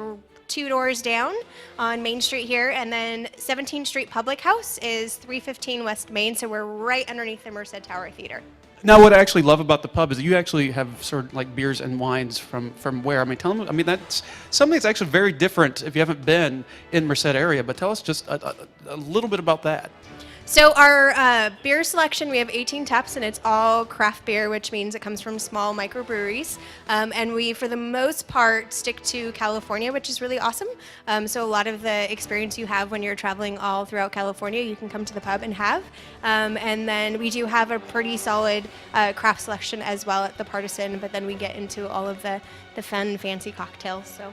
2 doors down on Main Street here, and then 17th Street Public House is 315 West Main, so we're right underneath the Merced Tower Theater. Now, what I actually love about the pub is you actually have sort of like beers and wines from where? I mean, tell them. I mean, that's something that's actually very different if you haven't been in Merced area. But tell us just a little bit about that. So our beer selection, we have 18 taps, and it's all craft beer, which means it comes from small microbreweries. And we, for the most part, stick to California, which is really awesome. So a lot of the experience you have when you're traveling all throughout California, you can come to the pub and have. And then we do have a pretty solid craft selection as well at the Partisan, but then we get into all of the fun, fancy cocktails. So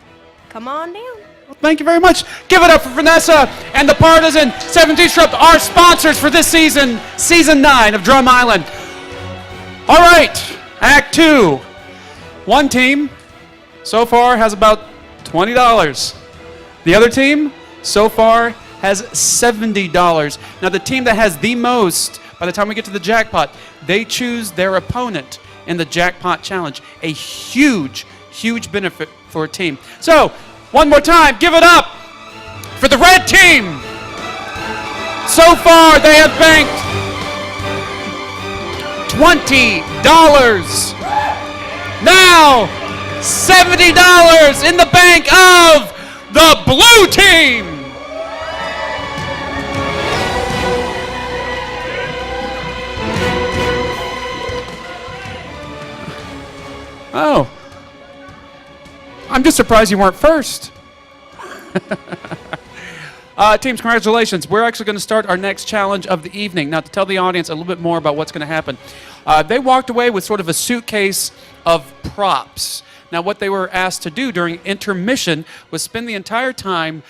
come on down. Well, thank you very much. Give it up for Vanessa and the Partisan. 17th Strip, our sponsors for this season, Season 9 of Drum Island. All right, Act 2. One team so far has about $20. The other team so far has $70. Now, the team that has the most, by the time we get to the jackpot, they choose their opponent in the jackpot challenge. A huge, huge benefit for a team. So, one more time, give it up for the red team. So far, they have banked $20. Now, $70 in the bank of the blue team. Oh. I'm just surprised you weren't first. Teams, congratulations. We're actually going to start our next challenge of the evening. Now, to tell the audience a little bit more about what's going to happen, they walked away with sort of a suitcase of props. Now, what they were asked to do during intermission was spend the entire time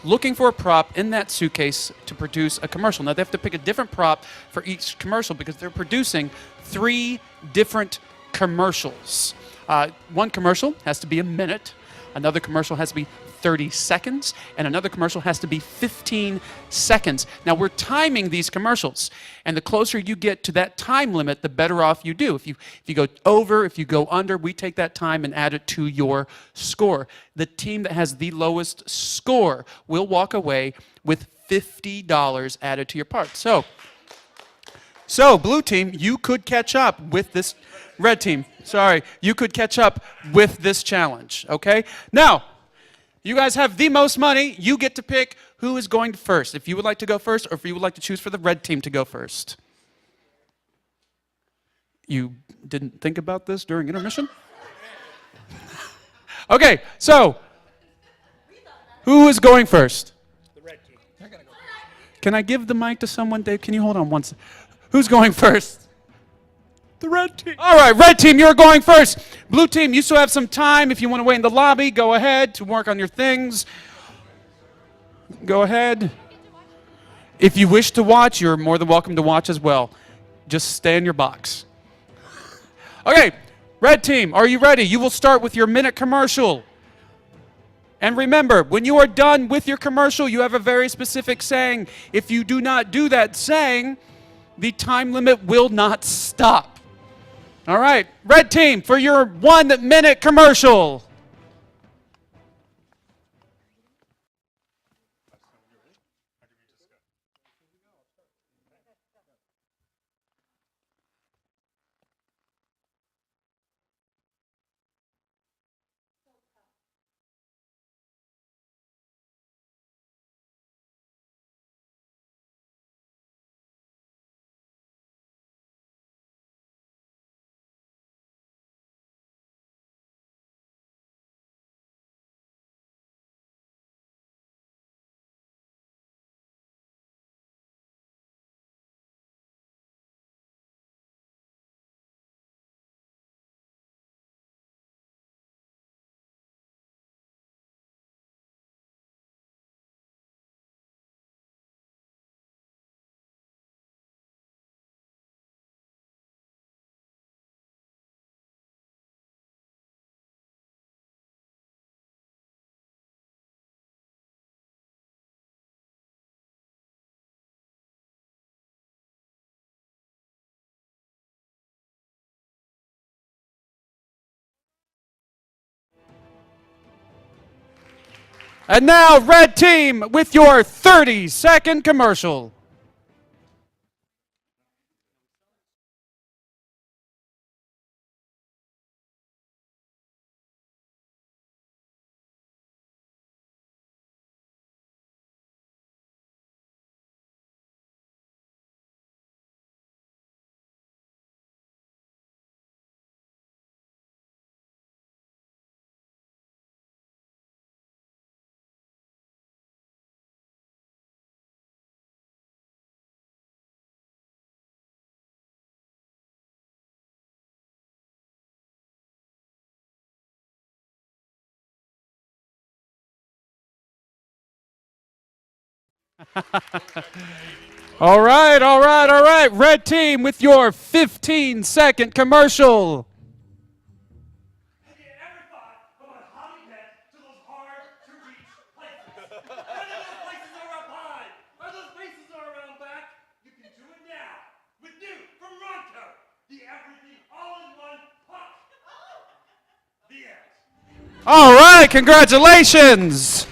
looking for a prop in that suitcase to produce a commercial. Now, they have to pick a different prop for each commercial because they're producing 3 different commercials. One commercial has to be a minute, another commercial has to be 30 seconds, and another commercial has to be 15 seconds. Now, we're timing these commercials, and the closer you get to that time limit, the better off you do. If you go over, if you go under, we take that time and add it to your score. The team that has the lowest score will walk away with $50 added to your part. So, blue team, you could catch up with this. Red team, sorry, you could catch up with this challenge, okay? Now, you guys have the most money. You get to pick who is going first. If you would like to go first, or if you would like to choose for the red team to go first. You didn't think about this during intermission? Okay, so, who is going first? The red team. Can I give the mic to someone, Dave? Can you hold on one second? Who's going first? The red team. All right, red team, you're going first. Blue team, you still have some time. If you want to wait in the lobby, go ahead to work on your things. Go ahead. If you wish to watch, you're more than welcome to watch as well. Just stay in your box. Okay, red team, are you ready? You will start with your minute commercial. And remember, when you are done with your commercial, you have a very specific saying. If you do not do that saying, the time limit will not stop. All right, red team, for your 1 minute commercial. And now, red team, with your 30-second commercial. All right, all right, all right. Red team with your 15-second commercial. Have you ever thought about how to get to those hard-to-reach places? None of those places are up high. Or those places are around back. You can do it now with new from Ronco, the everything all-in-one puck. The end. All right, congratulations.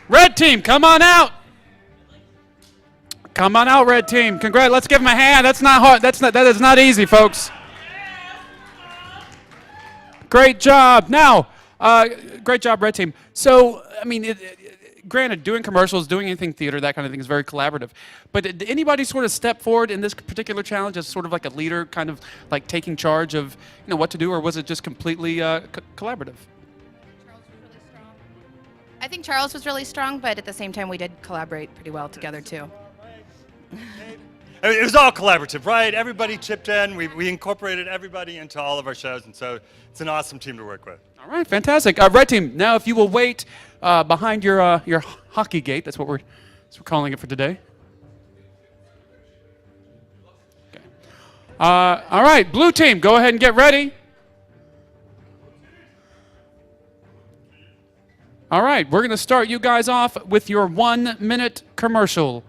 Red team, come on out. Come on out, red team. Congrats. Let's give them a hand. That's not hard. That is not easy, folks. Great job. Now, great job, red team. So, I mean, granted, doing commercials, doing anything theater, that kind of thing is very collaborative. But did anybody sort of step forward in this particular challenge as sort of like a leader, kind of like taking charge of, what to do, or was it just completely collaborative? I think Charles was really strong, but at the same time, we did collaborate pretty well together, too. I mean, it was all collaborative, right? Everybody chipped in. We incorporated everybody into all of our shows, and so it's an awesome team to work with. All right, fantastic. Red team, now if you will wait behind your hockey gate, that's what we're calling it for today. Okay. All right, blue team, go ahead and get ready. All right, we're going to start you guys off with your 1-minute commercial.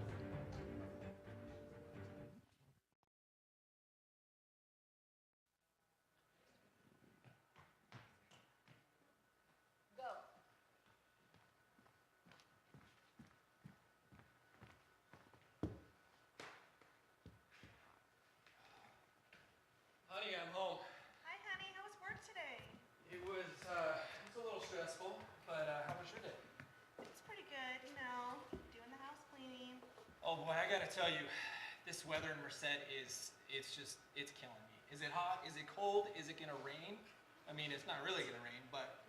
Honey, I'm home. Hi, honey. How was work today? It was a little stressful, but how was your day? It's pretty good, doing the house cleaning. Oh boy, I gotta tell you, this weather in Merced it's killing me. Is it hot? Is it cold? Is it gonna rain? I mean, it's not really gonna rain, but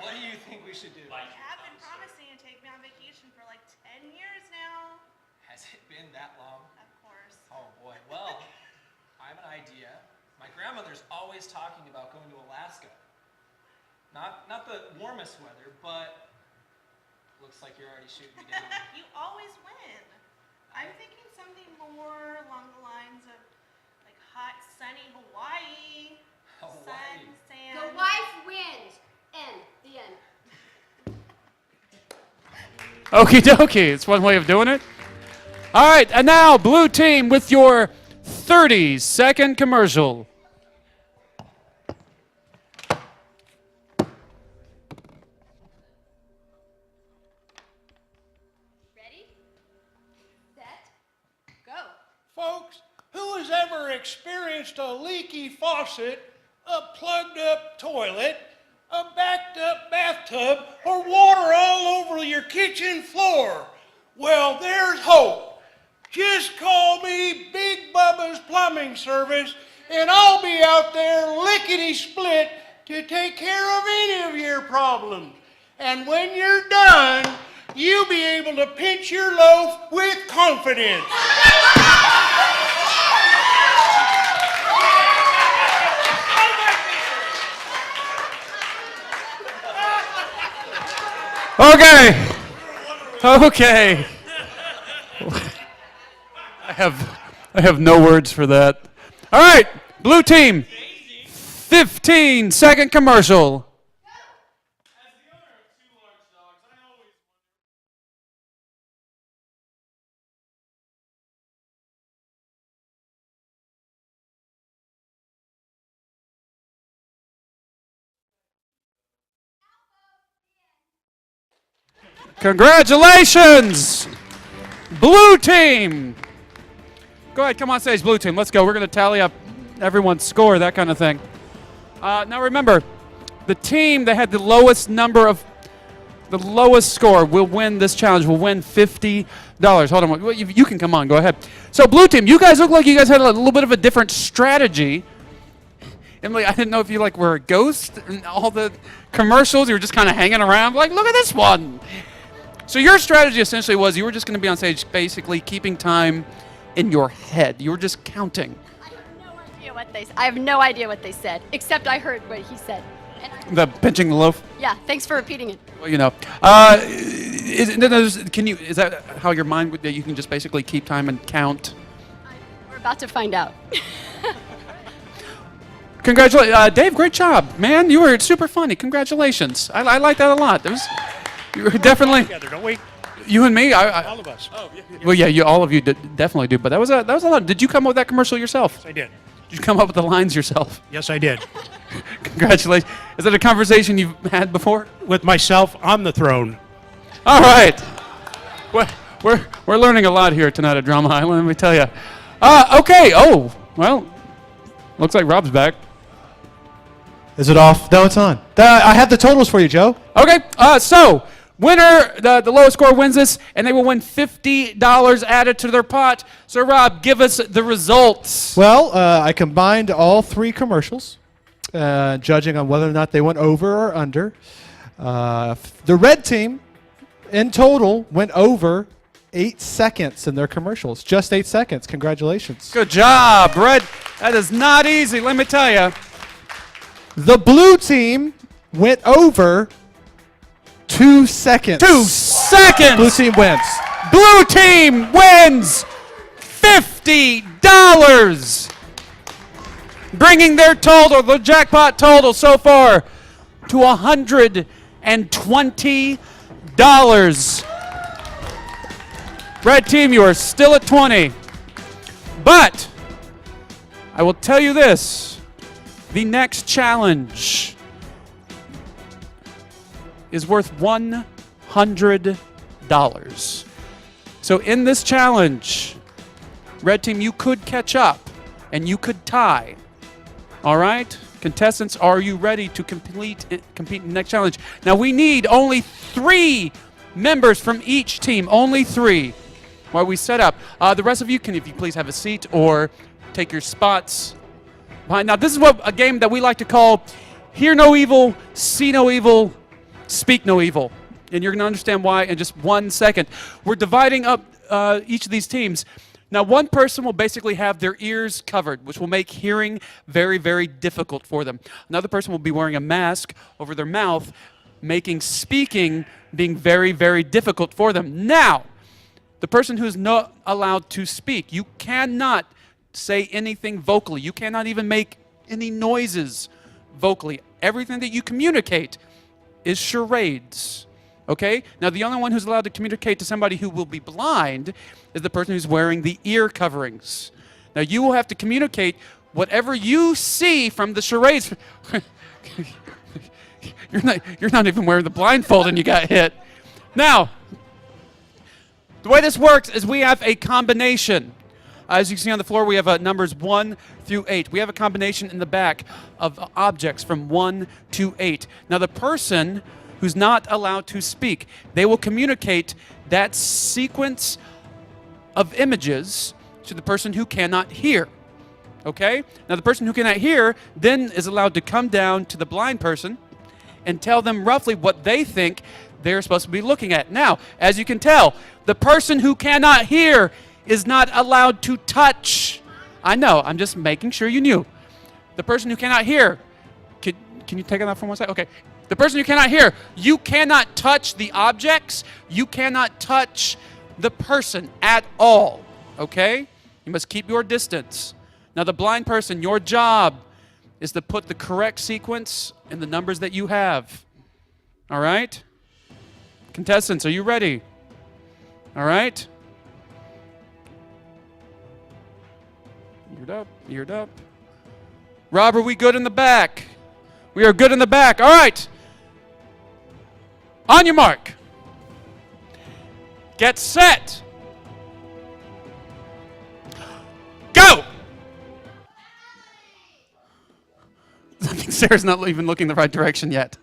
what do you think we should do? You have been promising to take me on vacation for like 10 years now. Has it been that long? Of course. Oh boy, well, I have an idea. My grandmother's always talking about going to Alaska. Not the warmest weather, but looks like you're already shooting me down. You always win. I'm thinking something more along the lines of like hot, sunny Hawaii. Hawaii. Sun, sand. The wife wins. End. The end. Okie dokie, it's one way of doing it. All right, and now blue team with your 30-second commercial. Ready? Set. Go. Folks, who has ever experienced a leaky faucet, a plugged up toilet, a backed up bathtub, or water all over your kitchen floor? Well, there's hope. Just call me Big Bubba's Plumbing Service, and I'll be out there lickety-split to take care of any of your problems. And when you're done, you'll be able to pinch your loaf with confidence. Okay. Okay. I have no words for that. All right, blue team, 15-second commercial. Congratulations, blue team. Go ahead, come on stage, blue team. Let's go. We're going to tally up everyone's score, that kind of thing. Now remember, the team that had the lowest score will win this challenge, will win $50. Hold on, you can come on, go ahead. So blue team, you guys look like you guys had a little bit of a different strategy. Emily, I didn't know if you were a ghost in all the commercials. You were just kind of hanging around, like, look at this one. So your strategy essentially was you were just going to be on stage basically keeping time in your head. You were just counting. I have no idea what they said, except I heard what he said. The pinching the loaf? Yeah, thanks for repeating it. Well, is that how your mind would, you can just basically keep time and count? We're about to find out. Congratulations. Dave, great job, man. You were super funny. Congratulations. I like that a lot. You were definitely... Together, don't we? You and me? All of us. Oh, yeah. Well, yeah, all of you definitely do, but that was a lot. Did you come up with that commercial yourself? Yes, I did. Did you come up with the lines yourself? Yes, I did. Congratulations. Is that a conversation you've had before? With myself on the throne. All right. We're learning a lot here tonight at Drama Island, let me tell you. Okay. Oh, well, looks like Rob's back. Is it off? No, it's on. I have the totals for you, Joe. Okay. So winner, the lowest score wins this, and they will win $50 added to their pot. So Rob, give us the results. Well, I combined all three commercials, judging on whether or not they went over or under. The red team, in total, went over 8 seconds in their commercials. Just 8 seconds. Congratulations. Good job, Red. That is not easy, let me tell you. The blue team went over 2 seconds. 2 seconds. Blue team wins. Blue team wins $50, bringing their total, the jackpot total so far, to $120. Red team, you are still at 20. But I will tell you this, the next challenge is worth $100. So in this challenge, red team, you could catch up and you could tie. All right? Contestants, are you ready to compete in the next challenge? Now we need only 3 members from each team, only 3, while we set up. The rest of you can, if you please, have a seat or take your spots behind. Now this is a game that we like to call Hear No Evil, See No Evil, Speak No Evil. And you're going to understand why in just 1 second. We're dividing up each of these teams. Now, one person will basically have their ears covered, which will make hearing very, very difficult for them. Another person will be wearing a mask over their mouth, making speaking being very, very difficult for them. Now, the person who's not allowed to speak, you cannot say anything vocally. You cannot even make any noises vocally. Everything that you communicate is charades. Okay? Now, the only one who's allowed to communicate to somebody who will be blind is the person who's wearing the ear coverings. Now, you will have to communicate whatever you see from the charades. You're not even wearing the blindfold and you got hit. Now, the way this works is we have a combination. As you can see on the floor, we have numbers 1 through 8. We have a combination in the back of objects from 1 to 8. Now, the person who's not allowed to speak, they will communicate that sequence of images to the person who cannot hear. Okay? Now, the person who cannot hear then is allowed to come down to the blind person and tell them roughly what they think they're supposed to be looking at. Now, as you can tell, the person who cannot hear is not allowed to touch. I know, I'm just making sure you knew. The person who cannot hear, can you take it out for 1 second? Okay. The person who cannot hear, you cannot touch the objects. You cannot touch the person at all. Okay? You must keep your distance. Now, the blind person, your job is to put the correct sequence in the numbers that you have. All right? Contestants, are you ready? All right? Eared up, eared up. Rob, are we good in the back? We are good in the back. All right. On your mark. Get set. Go! I think Sarah's not even looking the right direction yet.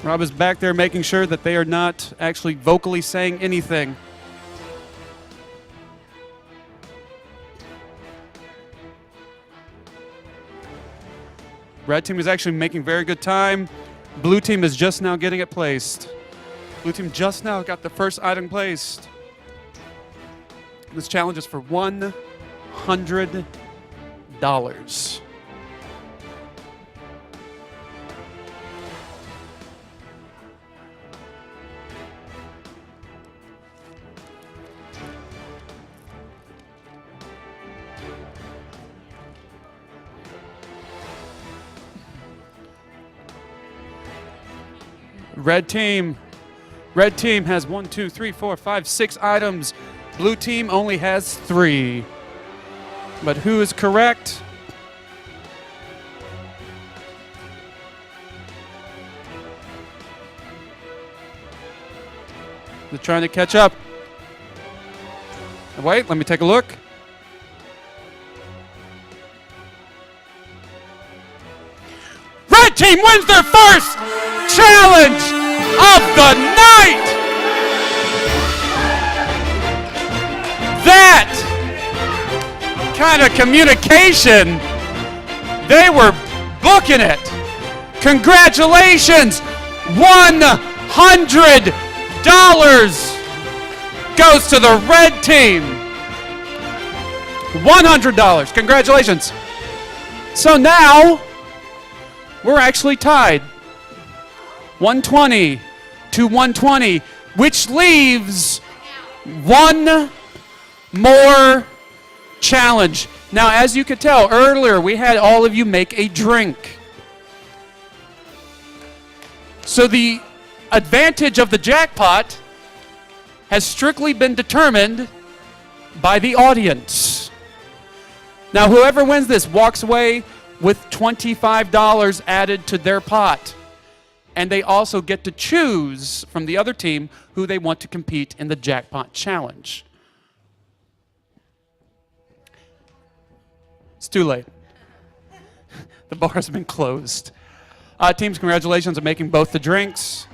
Rob is back there making sure that they are not actually vocally saying anything. Red team is actually making very good time. Blue team is just now getting it placed. Blue team just now got the first item placed. This challenge is for $100. Red team has 1, 2, 3, 4, 5, 6 items. Blue team only has 3. But who is correct? They're trying to catch up. Wait, let me take a look. Red team wins their first challenge of the night! That kind of communication, they were booking it. Congratulations! $100 goes to the red team. $100. Congratulations. So now we're actually tied. 120 to 120, which leaves one more challenge. Now, as you could tell earlier, we had all of you make a drink. So the advantage of the jackpot has strictly been determined by the audience. Now, whoever wins this walks away with $25 added to their pot. And they also get to choose from the other team who they want to compete in the jackpot challenge. It's too late. The bar has been closed. Teams, congratulations on making both the drinks.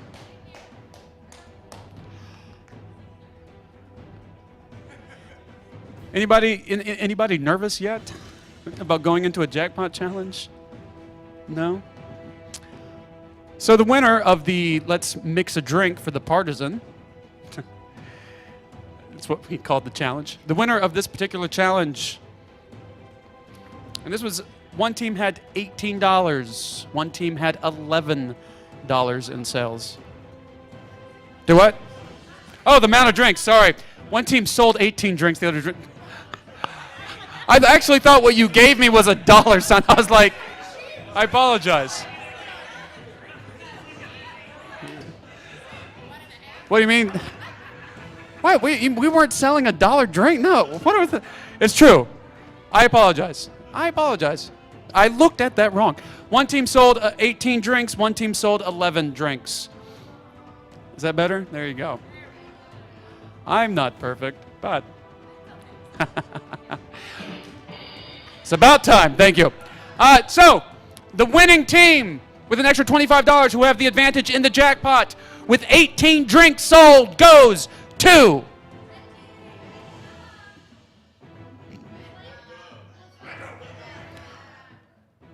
Anybody nervous yet about going into a jackpot challenge? No? So the winner of the Let's Mix a Drink for the Partisan, that's what we called the challenge. The winner of this particular challenge, and this was, one team had $18, one team had $11 in sales. Do what? Oh, the amount of drinks, sorry. One team sold 18 drinks, the other drink. I actually thought what you gave me was a dollar sign. I was like, I apologize. What do you mean? What? We weren't selling a dollar drink? No. What was it? It's true. I apologize. I looked at that wrong. One team sold 18 drinks. One team sold 11 drinks. Is that better? There you go. I'm not perfect, but it's about time. Thank you. So the winning team with an extra $25 who have the advantage in the jackpot with 18 drinks sold goes to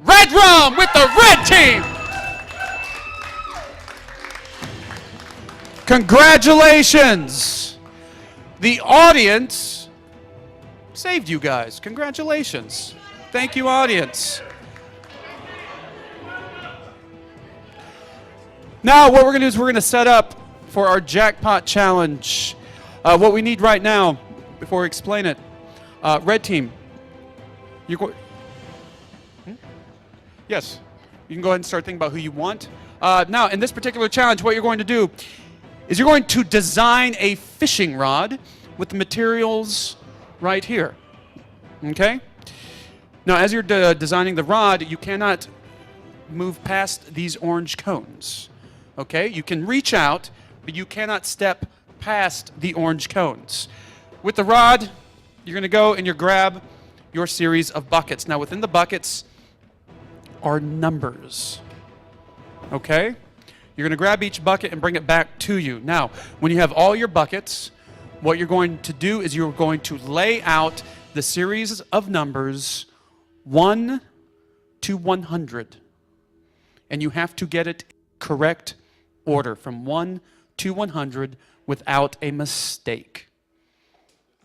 Red Rum with the red team. Congratulations. The audience saved you guys. Congratulations. Thank you, audience. Now, what we're going to do is we're going to set up for our jackpot challenge. What we need right now, before we explain it, red team, you're Yes, you can go ahead and start thinking about who you want. Now, in this particular challenge, what you're going to do is you're going to design a fishing rod with the materials right here. Okay? Now, as you're designing the rod, you cannot move past these orange cones. Okay? You can reach out, but you cannot step past the orange cones. With the rod, you're going to go and you grab your series of buckets. Now, within the buckets are numbers. Okay? You're going to grab each bucket and bring it back to you. Now, when you have all your buckets, what you're going to do is you're going to lay out the series of numbers 1 to 100. And you have to get it correct order from 1 to 100 without a mistake.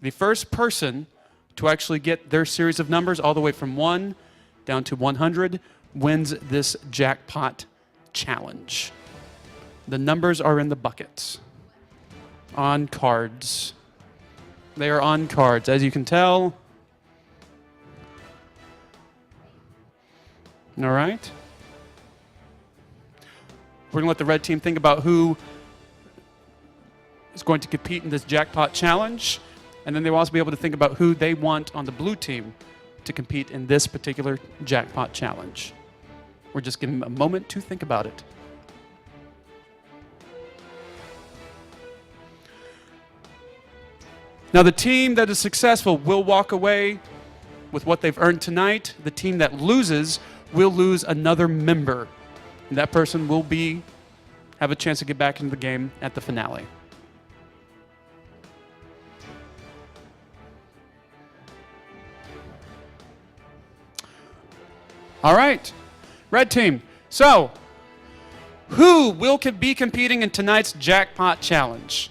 The first person to actually get their series of numbers all the way from 1 down to 100 wins this jackpot challenge. The numbers are in the buckets, on cards. They are on cards, as you can tell. All right. We're going to let the red team think about who is going to compete in this jackpot challenge. And then they will also be able to think about who they want on the blue team to compete in this particular jackpot challenge. We're just giving them a moment to think about it. Now, the team that is successful will walk away with what they've earned tonight. The team that loses will lose another member. And that person will have a chance to get back into the game at the finale. All right, red team. So, who will be competing in tonight's jackpot challenge?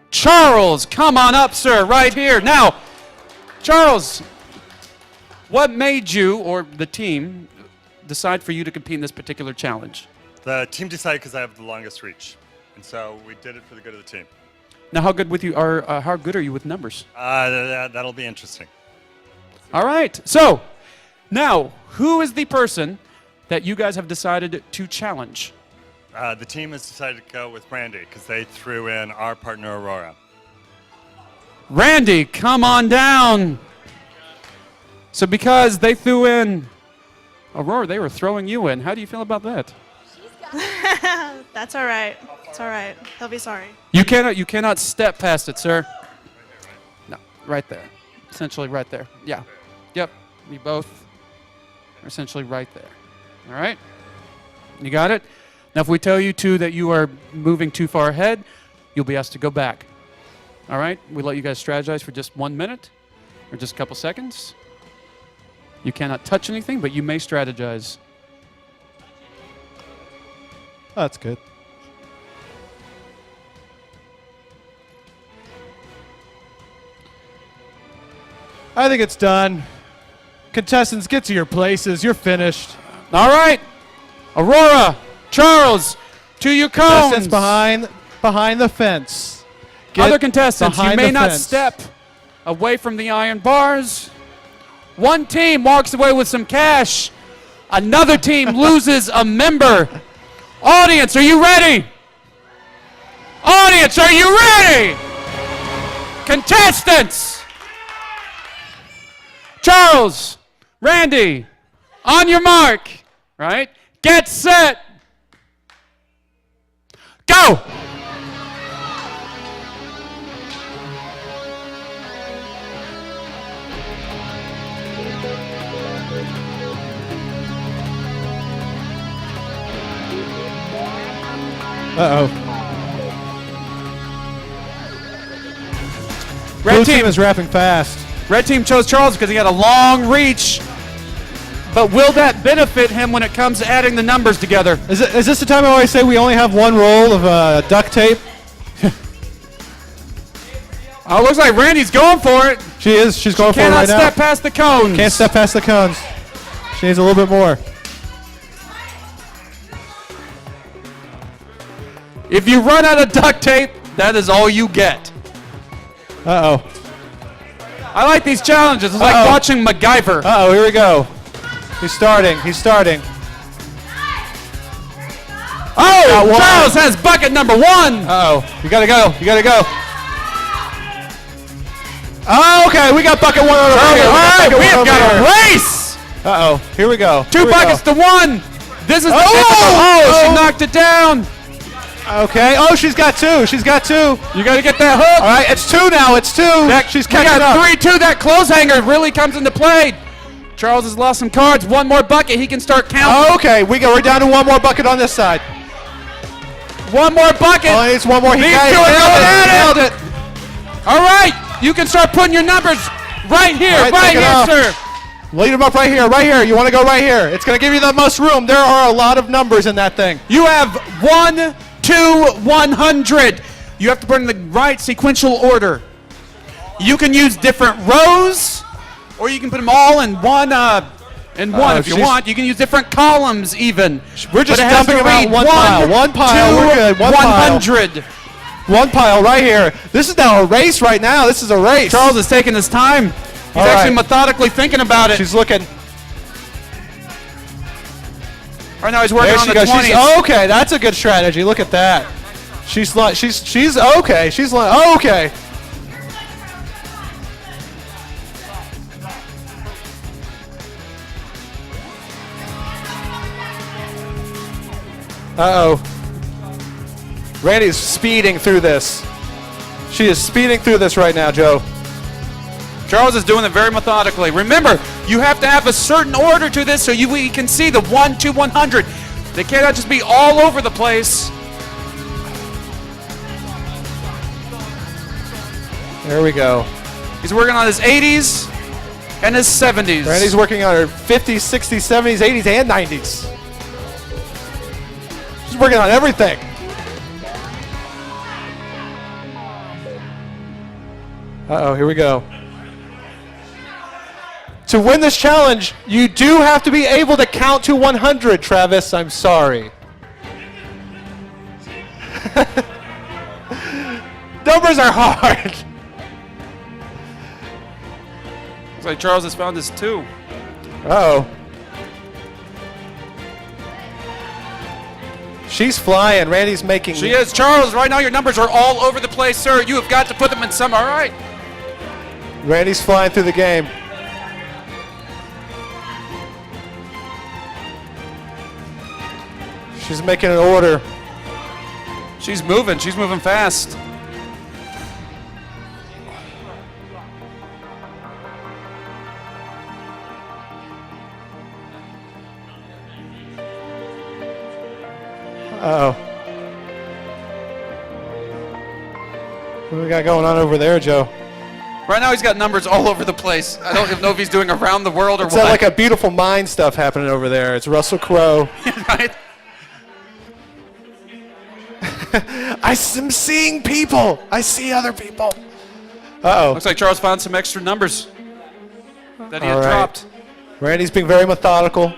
Charles, come on up, sir, right here. Now, Charles, what made you, or the team, decide for you to compete in this particular challenge? The team decided because I have the longest reach, and so we did it for the good of the team. Now, how good are you with numbers? That'll be interesting. All right, so now, who is the person that you guys have decided to challenge? The team has decided to go with Randy because they threw in our partner, Aurora. Randy, come on down. So because they threw in Aurora, they were throwing you in. How do you feel about that? That's all right. It's all right. He'll be sorry. You cannot step past it, sir. No, right there. Essentially right there. Yeah. Yep. You both are essentially right there. All right? You got it? Now, if we tell you two that you are moving too far ahead, you'll be asked to go back. All right? We let you guys strategize for just 1 minute or just a couple seconds. You cannot touch anything, but you may strategize. Oh, that's good. I think it's done. Contestants, get to your places. You're finished. All right. Aurora, Charles, to your cones. Contestants behind the fence. Other contestants, you may not fence. step away from the iron bars. One team walks away with some cash. Another team loses a member. Audience, are you ready? Audience, are you ready? Contestants! Charles, Randy, on your mark, right? Get set. Go! Uh-oh. Red Blue team is wrapping fast. Red team chose Charles because he had a long reach. But will that benefit him when it comes to adding the numbers together? Is this the time I always say we only have one roll of duct tape? Oh, it looks like Randy's going for it. She is. She's going for it right now. Cannot step past the cones. Can't step past the cones. She needs a little bit more. If you run out of duct tape, that is all you get. Uh-oh. I like these challenges. It's like watching MacGyver. Uh-oh, here we go. He's starting. got one. Charles has bucket number 1. Uh-oh. You gotta go. You gotta go. Oh, okay. We got bucket 1 over here. All right, we have got here. a race. Uh-oh. Here we go. 2 Here we buckets go. to 1. This is the Oh! she knocked it down. Okay. Oh, she's got 2. She's got 2. You got to get that hook. All right. It's 2 now. It's 2. She's We catching got up. 3-2. That clothes hanger really comes into play. Charles has lost some cards. 1 more bucket. He can start counting. Okay. We're down to 1 more bucket on this side. 1 more bucket. Oh, it's 1 more. He These got two are going at it. Nailed it. All right. You can start putting your numbers right here. All right, Right take it here, off. sir. Lead them up right here. Right here. You want to go right here. It's going to give you the most room. There are a lot of numbers in that thing. You have 1 to 100. You have to put in the right sequential order. You can use different rows, or you can put them all in one. If you want. You can use different columns even. We're just But it has dumping to them out read one pile. One pile. to We're good. 100. 1 pile right here. This is now a race right now. This is a race. Charles is taking his time. He's All actually right. methodically thinking about it. She's looking. Right now he's working There on she the goes. 20s. She's okay. That's a good strategy. Look at that. She's okay. She's like okay. Uh-oh. Randy's speeding through this. She is speeding through this right now, Joe. Charles is doing it very methodically. Remember, you have to have a certain order to this so we can see the 1 to 100. They cannot just be all over the place. There we go. He's working on his 80s and his 70s. Randy's working on her 50s, 60s, 70s, 80s, and 90s. She's working on everything. Uh-oh, here we go. To win this challenge, you do have to be able to count to 100, Travis. I'm sorry. Numbers are hard. Looks like Charles has found his 2. Uh-oh. She's flying. Randy's making... She is. Charles, right now your numbers are all over the place, sir. You have got to put them in some. All right. Randy's flying through the game. She's making an order. She's moving. She's moving fast. Uh-oh. What do we got going on over there, Joe? Right now he's got numbers all over the place. I don't even know if he's doing around the world or It's what. like a beautiful mind stuff happening over there. It's Russell Crowe. Right? I'm seeing people. I see other people. Uh-oh. Looks like Charles found some extra numbers that he had All right. dropped. Randy's being very methodical.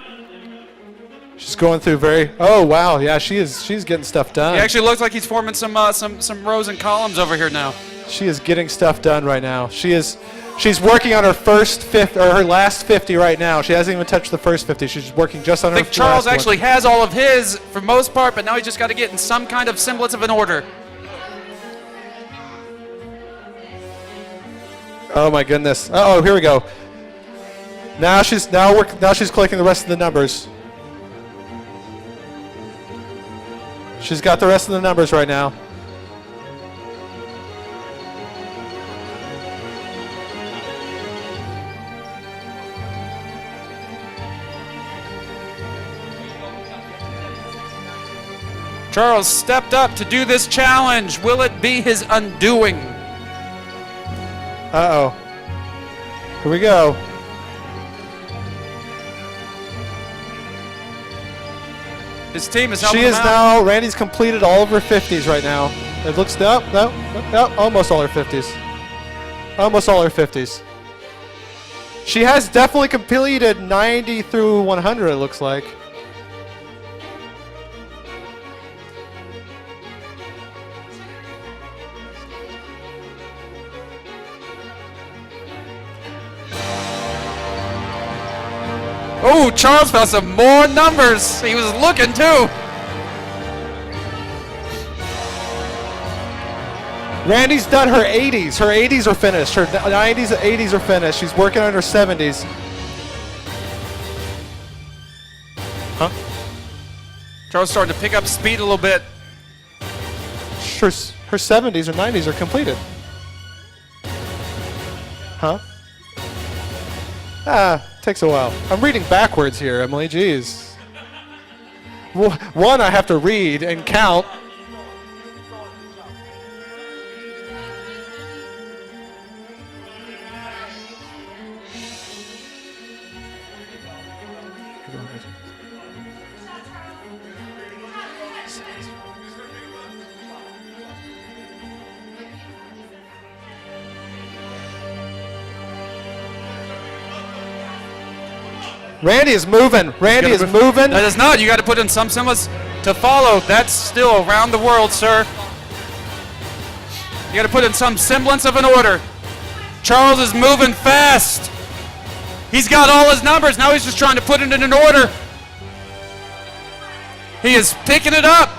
She's going through very... Oh, wow. Yeah, she's getting stuff done. He actually looks like he's forming some rows and columns over here now. She is getting stuff done right now. She's working on her her last 50 right now. She hasn't even touched the first 50. She's working just on I her think Charles last actually has all of his for most part, but now he's just got to get in some kind of semblance of an order. Oh my goodness. Uh-oh, here we go. Now she's collecting the rest of the numbers. She's got the rest of the numbers right now. Charles stepped up to do this challenge. Will it be his undoing? Uh-oh. Here we go. His team is helping She him is out. now, Randy's completed all of her 50s right now. It looks, no, almost all her 50s. Almost all her 50s. She has definitely completed 90 through 100, it looks like. Oh, Charles found some more numbers. He was looking too. Randy's done her 80s. Her 80s are finished. Her 90s, 80s are finished. She's working on her 70s. Huh? Charles starting to pick up speed a little bit. Her 70s or 90s are completed. Huh? Takes a while. I'm reading backwards here, Emily. Jeez. One, I have to read and count. Randy is moving. Randy is moving. That is not. You got to put in some semblance to follow. That's still around the world, sir. You got to put in some semblance of an order. Charles is moving fast. He's got all his numbers. Now he's just trying to put it in an order. He is picking it up.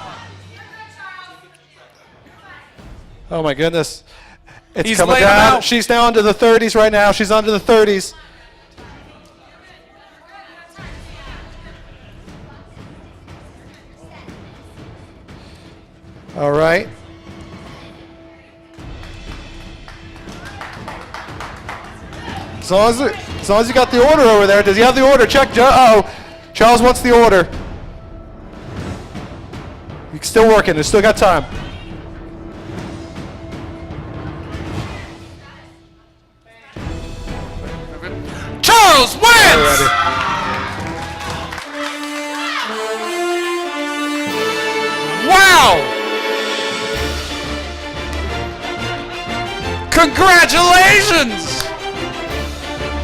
Oh my goodness. It's He's coming laying down. out. She's now into the 30s right now. She's onto the 30s. All right. As long as you got the order over there. Does he have the order? Check. Uh-oh. Charles wants the order. You're still working. It's still got time. Charles wins! Wow! Congratulations!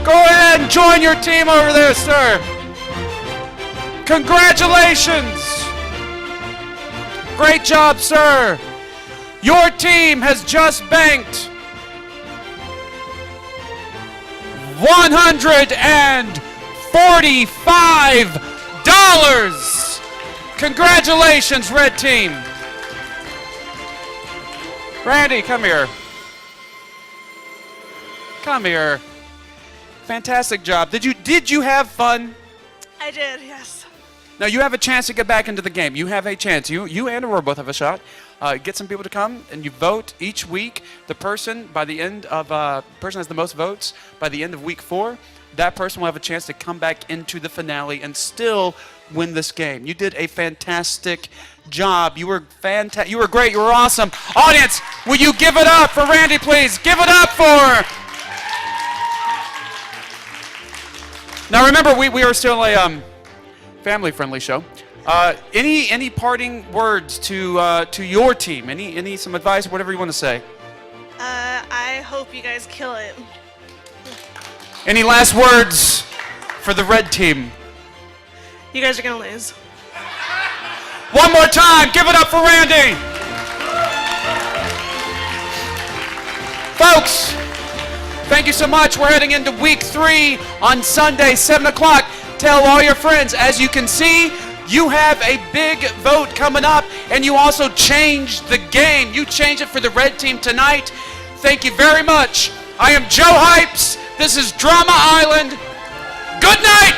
Go ahead and join your team over there, sir. Congratulations! Great job, sir. Your team has just banked $145. Congratulations, red team. Randy, come here. Come here. Fantastic job. Did you have fun? I did, yes. Now you have a chance to get back into the game. You have a chance. You and Aurora both have a shot. Get some people to come and you vote each week. The person by the end of person has the most votes by the end of week 4. That person will have a chance to come back into the finale and still win this game. You did a fantastic job. You were fantastic. You were great. You were awesome. Audience, will you give it up for Randy, please? Give it up for. Now remember, we are still a family-friendly show. Any parting words to your team? Any some advice, whatever you want to say? I hope you guys kill it. Any last words for the red team? You guys are gonna lose. One more time, give it up for Randy. Folks, thank you so much. We're heading into week 3 on Sunday, 7 o'clock. Tell all your friends. As you can see, you have a big vote coming up, and you also changed the game. You changed it for the red team tonight. Thank you very much. I am Joe Hypes. This is Drama Island. Good night.